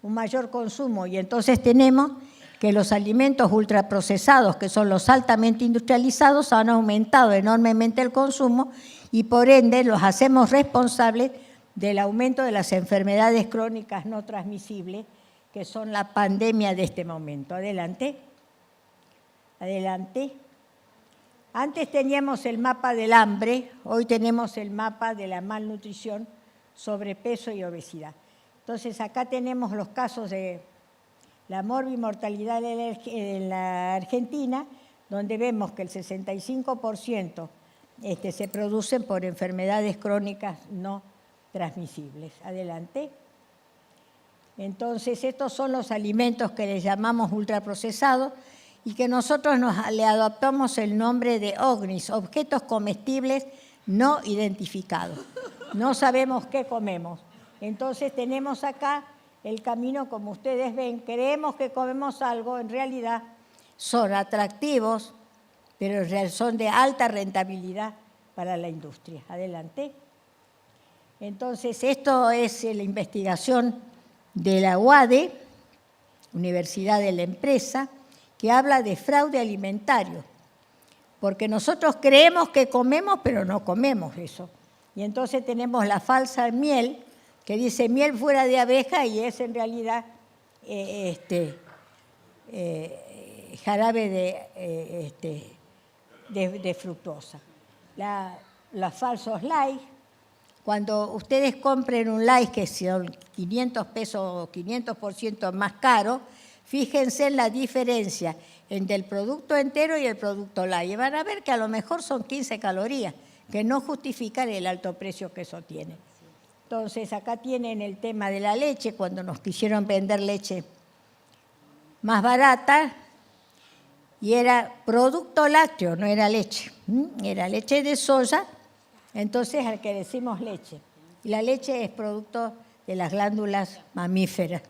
un mayor consumo y entonces tenemos que los alimentos ultraprocesados, que son los altamente industrializados, han aumentado enormemente el consumo y por ende los hacemos responsables del aumento de las enfermedades crónicas no transmisibles, que son la pandemia de este momento. Adelante. Adelante. Antes teníamos el mapa del hambre, hoy tenemos el mapa de la malnutrición, sobrepeso y obesidad. Entonces, acá tenemos los casos de la morbimortalidad en la Argentina, donde vemos que el 65% se producen por enfermedades crónicas no transmisibles. Adelante. Entonces, estos son los alimentos que les llamamos ultraprocesados y que nosotros le adoptamos el nombre de OGNIs, objetos comestibles no identificado. No sabemos qué comemos. Entonces tenemos acá el camino, como ustedes ven, creemos que comemos algo, en realidad son atractivos, pero en realidad son de alta rentabilidad para la industria. Adelante. Entonces, esto es la investigación de la UADE, Universidad de la Empresa, que habla de fraude alimentario, porque nosotros creemos que comemos, pero no comemos eso. Y entonces tenemos la falsa miel, que dice miel fuera de abeja y es en realidad jarabe de fructosa. Los falsos likes, cuando ustedes compren un like que son 500 pesos o 500% más caro, fíjense en la diferencia entre el producto entero y el producto light. Y van a ver que a lo mejor son 15 calorías, que no justifican el alto precio que eso tiene. Entonces, acá tienen el tema de la leche, cuando nos quisieron vender leche más barata, y era producto lácteo, no era leche. Era leche de soya, entonces al que decimos leche. Y la leche es producto de las glándulas mamíferas.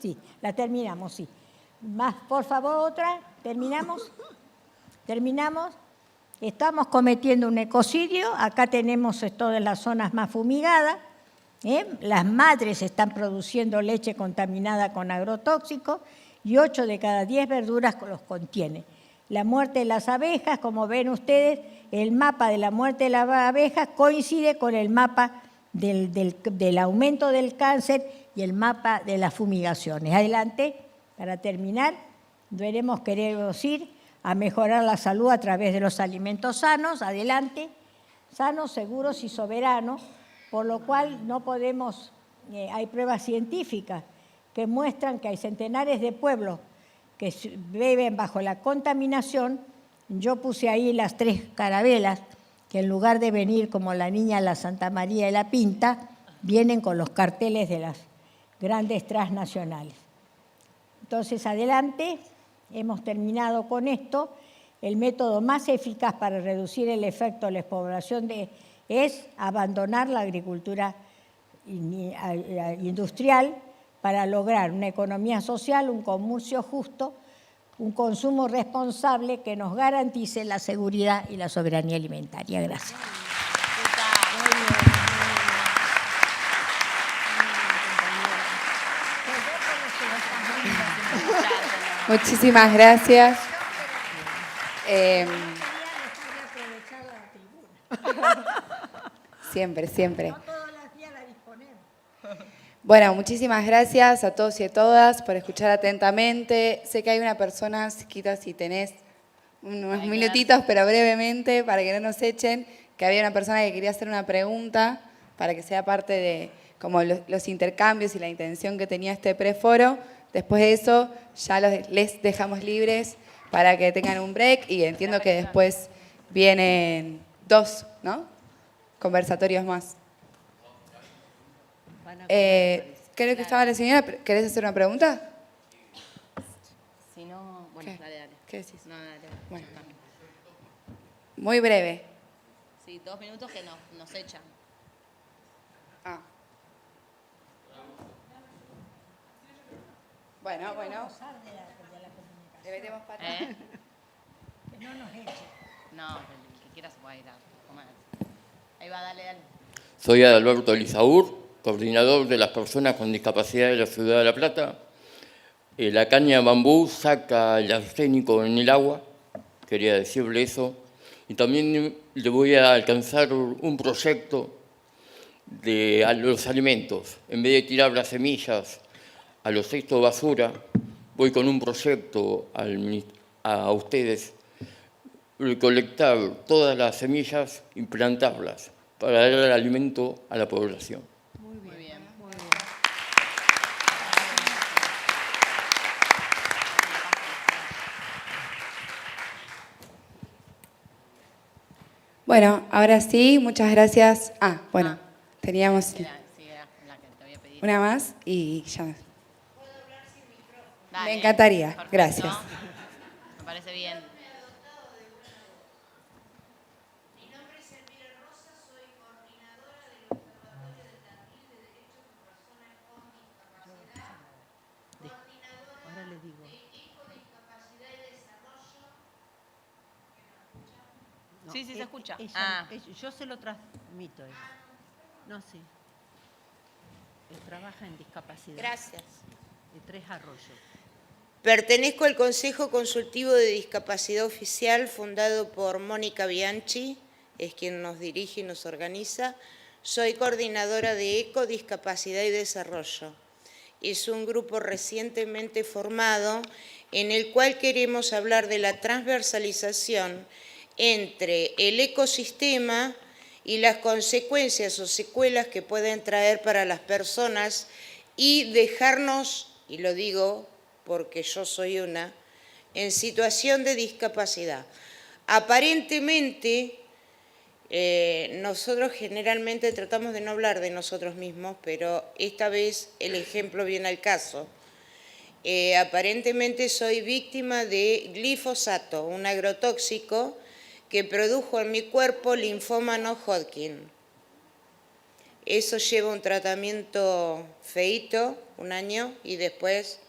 Sí, la terminamos, sí. Más, por favor, otra. ¿Terminamos? ¿Terminamos? Estamos cometiendo un ecocidio. Acá tenemos todas las zonas más fumigadas. Las madres están produciendo leche contaminada con agrotóxicos y 8 de cada 10 verduras los contiene. La muerte de las abejas, como ven ustedes, el mapa de la muerte de las abejas coincide con el mapa del aumento del cáncer y el mapa de las fumigaciones. Adelante, para terminar, queremos ir a mejorar la salud a través de los alimentos sanos. Adelante, sanos, seguros y soberanos, por lo cual no podemos, hay pruebas científicas que muestran que hay centenares de pueblos que viven bajo la contaminación. Yo puse ahí las 3 carabelas, que en lugar de venir como la niña la Santa María y la Pinta, vienen con los carteles de las grandes transnacionales. Entonces, adelante, hemos terminado con esto. El método más eficaz para reducir el efecto de la despoblación es abandonar la agricultura industrial para lograr una economía social, un comercio justo, un consumo responsable que nos garantice la seguridad y la soberanía alimentaria. Gracias. Muchísimas gracias. Siempre, siempre. No todos los días la disponemos. Bueno, muchísimas gracias a todos y a todas por escuchar atentamente. Sé que hay una persona, Chiquita, si tenés unos minutitos, pero brevemente, para que no nos echen, que había una persona que quería hacer una pregunta para que sea parte de como los intercambios y la intención que tenía este preforo. Después de eso, ya les dejamos libres para que tengan un break y entiendo que después vienen 2, ¿no? Conversatorios más. Creo que estaba la señora. ¿Querés hacer una pregunta? Si no, bueno, ¿Qué? dale. ¿Qué decís? No, dale. Bueno. Muy breve. Sí, 2 minutos que nos echan. Ah. Bueno. Le metemos para atrás. Que no nos echen. No, el que quiera se puede ir a comer. Ahí va, dale. Soy Adalberto Lizaur, coordinador de las personas con discapacidad de la Ciudad de La Plata. La caña de bambú saca el arsénico en el agua, quería decirle eso. Y también le voy a alcanzar un proyecto a los alimentos. En vez de tirar las semillas a los cestos de basura, voy con un proyecto a ustedes, recolectar todas las semillas y plantarlas para dar el alimento a la población. Muy bien. Bueno, ahora sí, muchas gracias. Teníamos Sí, era la que te había pedido. una más y ya. Dale, Me encantaría. perfecto. Gracias. Me parece bien. Mi nombre es Elvira Rosa. Sí, sí, se escucha. Yo se lo transmito. No, sí. Él trabaja en discapacidad. Gracias. De Tres Arroyos. Pertenezco al Consejo Consultivo de Discapacidad Oficial, fundado por Mónica Bianchi, es quien nos dirige y nos organiza. Soy coordinadora de ECO, Discapacidad y Desarrollo. Es un grupo recientemente formado en el cual queremos hablar de la transversalización entre el ecosistema y las consecuencias o secuelas que pueden traer para las personas y dejarnos, y lo digo porque yo soy una, en situación de discapacidad. Aparentemente, nosotros generalmente tratamos de no hablar de nosotros mismos, pero esta vez el ejemplo viene al caso. Aparentemente soy víctima de glifosato, un agrotóxico que produjo en mi cuerpo linfoma no Hodgkin. Eso lleva un tratamiento feíto, 1 año, y después,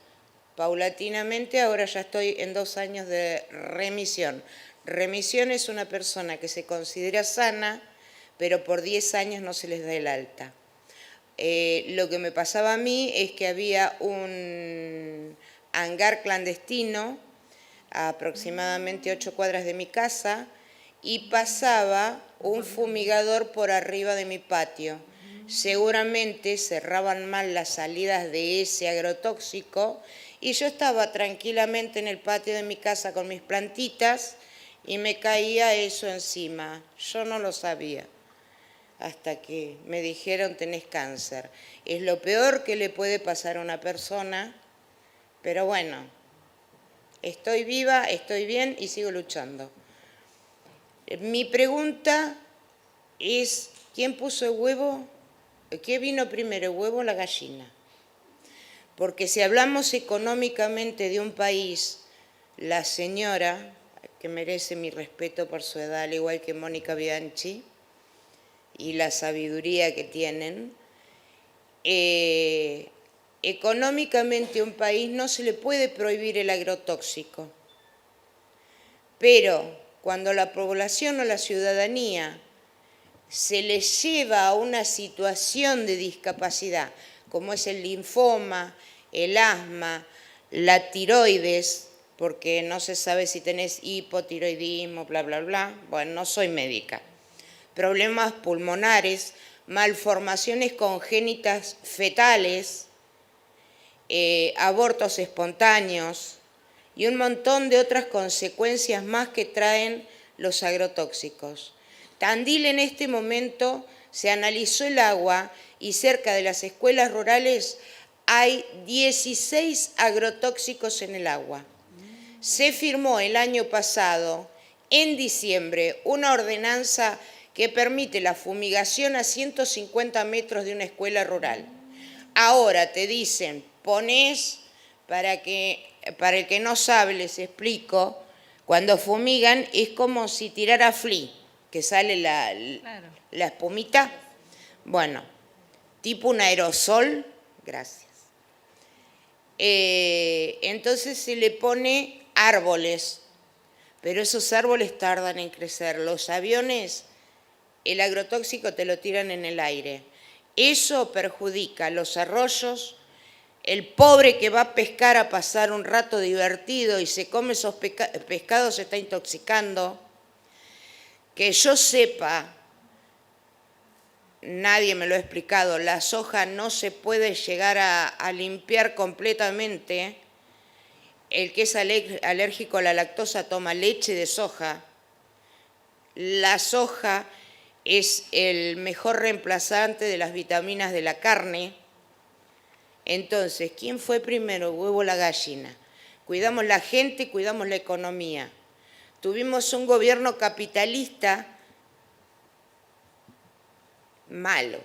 paulatinamente, ahora ya estoy en 2 años de remisión. Remisión es una persona que se considera sana, pero por 10 años no se les da el alta. Lo que me pasaba a mí es que había un hangar clandestino a aproximadamente 8 cuadras de mi casa y pasaba un fumigador por arriba de mi patio. Seguramente cerraban mal las salidas de ese agrotóxico y yo estaba tranquilamente en el patio de mi casa con mis plantitas y me caía eso encima. Yo no lo sabía hasta que me dijeron tenés cáncer. Es lo peor que le puede pasar a una persona, pero bueno, estoy viva, estoy bien y sigo luchando. Mi pregunta es, ¿quién puso el huevo? ¿Qué vino primero, el huevo o la gallina? Porque si hablamos económicamente de un país, la señora, que merece mi respeto por su edad, al igual que Mónica Bianchi, y la sabiduría que tienen, económicamente a un país no se le puede prohibir el agrotóxico, pero cuando la población o la ciudadanía se les lleva a una situación de discapacidad, como es el linfoma, el asma, la tiroides, porque no se sabe si tenés hipotiroidismo, bla, bla, bla, bueno, no soy médica, problemas pulmonares, malformaciones congénitas fetales, abortos espontáneos y un montón de otras consecuencias más que traen los agrotóxicos. Tandil en este momento se analizó el agua y cerca de las escuelas rurales hay 16 agrotóxicos en el agua. Se firmó el año pasado, en diciembre, una ordenanza que permite la fumigación a 150 metros de una escuela rural. Ahora te dicen, ponés, para el que no sabe les explico, cuando fumigan es como si tirara flea, que sale la espumita. Bueno, tipo un aerosol, gracias. Entonces se le pone árboles, pero esos árboles tardan en crecer. Los aviones, el agrotóxico te lo tiran en el aire. Eso perjudica los arroyos. El pobre que va a pescar a pasar un rato divertido y se come esos pescados se está intoxicando. Que yo sepa, nadie me lo ha explicado, la soja no se puede llegar a limpiar completamente. El que es alérgico a la lactosa toma leche de soja. La soja es el mejor reemplazante de las vitaminas de la carne. Entonces, ¿quién fue primero, el huevo o la gallina? Cuidamos la gente, cuidamos la economía. Tuvimos un gobierno capitalista malo,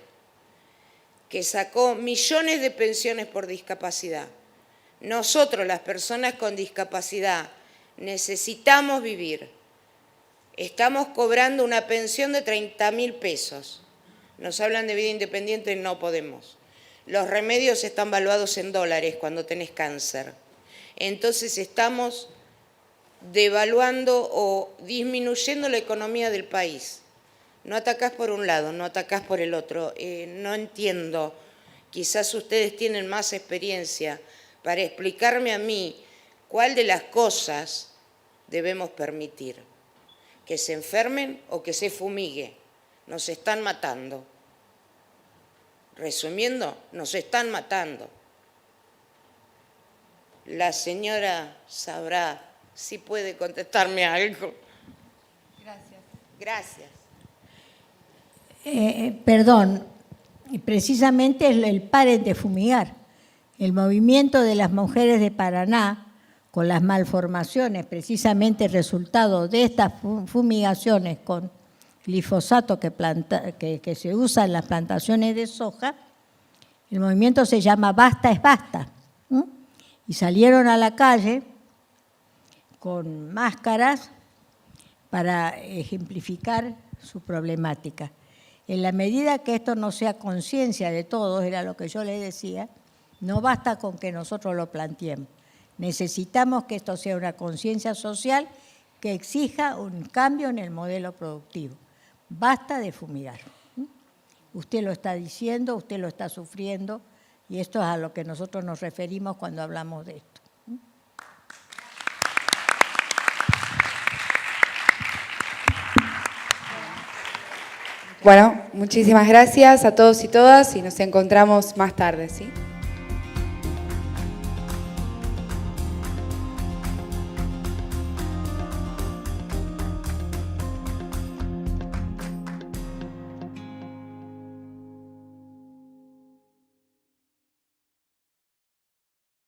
que sacó millones de pensiones por discapacidad. Nosotros, las personas con discapacidad, necesitamos vivir. Estamos cobrando una pensión de 30.000 pesos. Nos hablan de vida independiente y no podemos. Los remedios están valuados en dólares cuando tenés cáncer. Entonces estamos devaluando o disminuyendo la economía del país. No atacás por un lado, no atacás por el otro. No entiendo, quizás ustedes tienen más experiencia para explicarme a mí cuál de las cosas debemos permitir. Que se enfermen o que se fumigue. Nos están matando. Resumiendo, nos están matando. La señora sabrá si puede contestarme algo. Gracias. Gracias. Perdón, precisamente el Paren de Fumigar. El movimiento de las mujeres de Paraná, con las malformaciones, precisamente resultado de estas fumigaciones con glifosato que se usa en las plantaciones de soja, el movimiento se llama Basta es Basta. Y salieron a la calle con máscaras para ejemplificar su problemática. En la medida que esto no sea conciencia de todos, era lo que yo les decía, no basta con que nosotros lo planteemos. Necesitamos que esto sea una conciencia social que exija un cambio en el modelo productivo. Basta de fumigar. Usted lo está diciendo, usted lo está sufriendo, y esto es a lo que nosotros nos referimos cuando hablamos de esto. Bueno, muchísimas gracias a todos y todas y nos encontramos más tarde, ¿sí?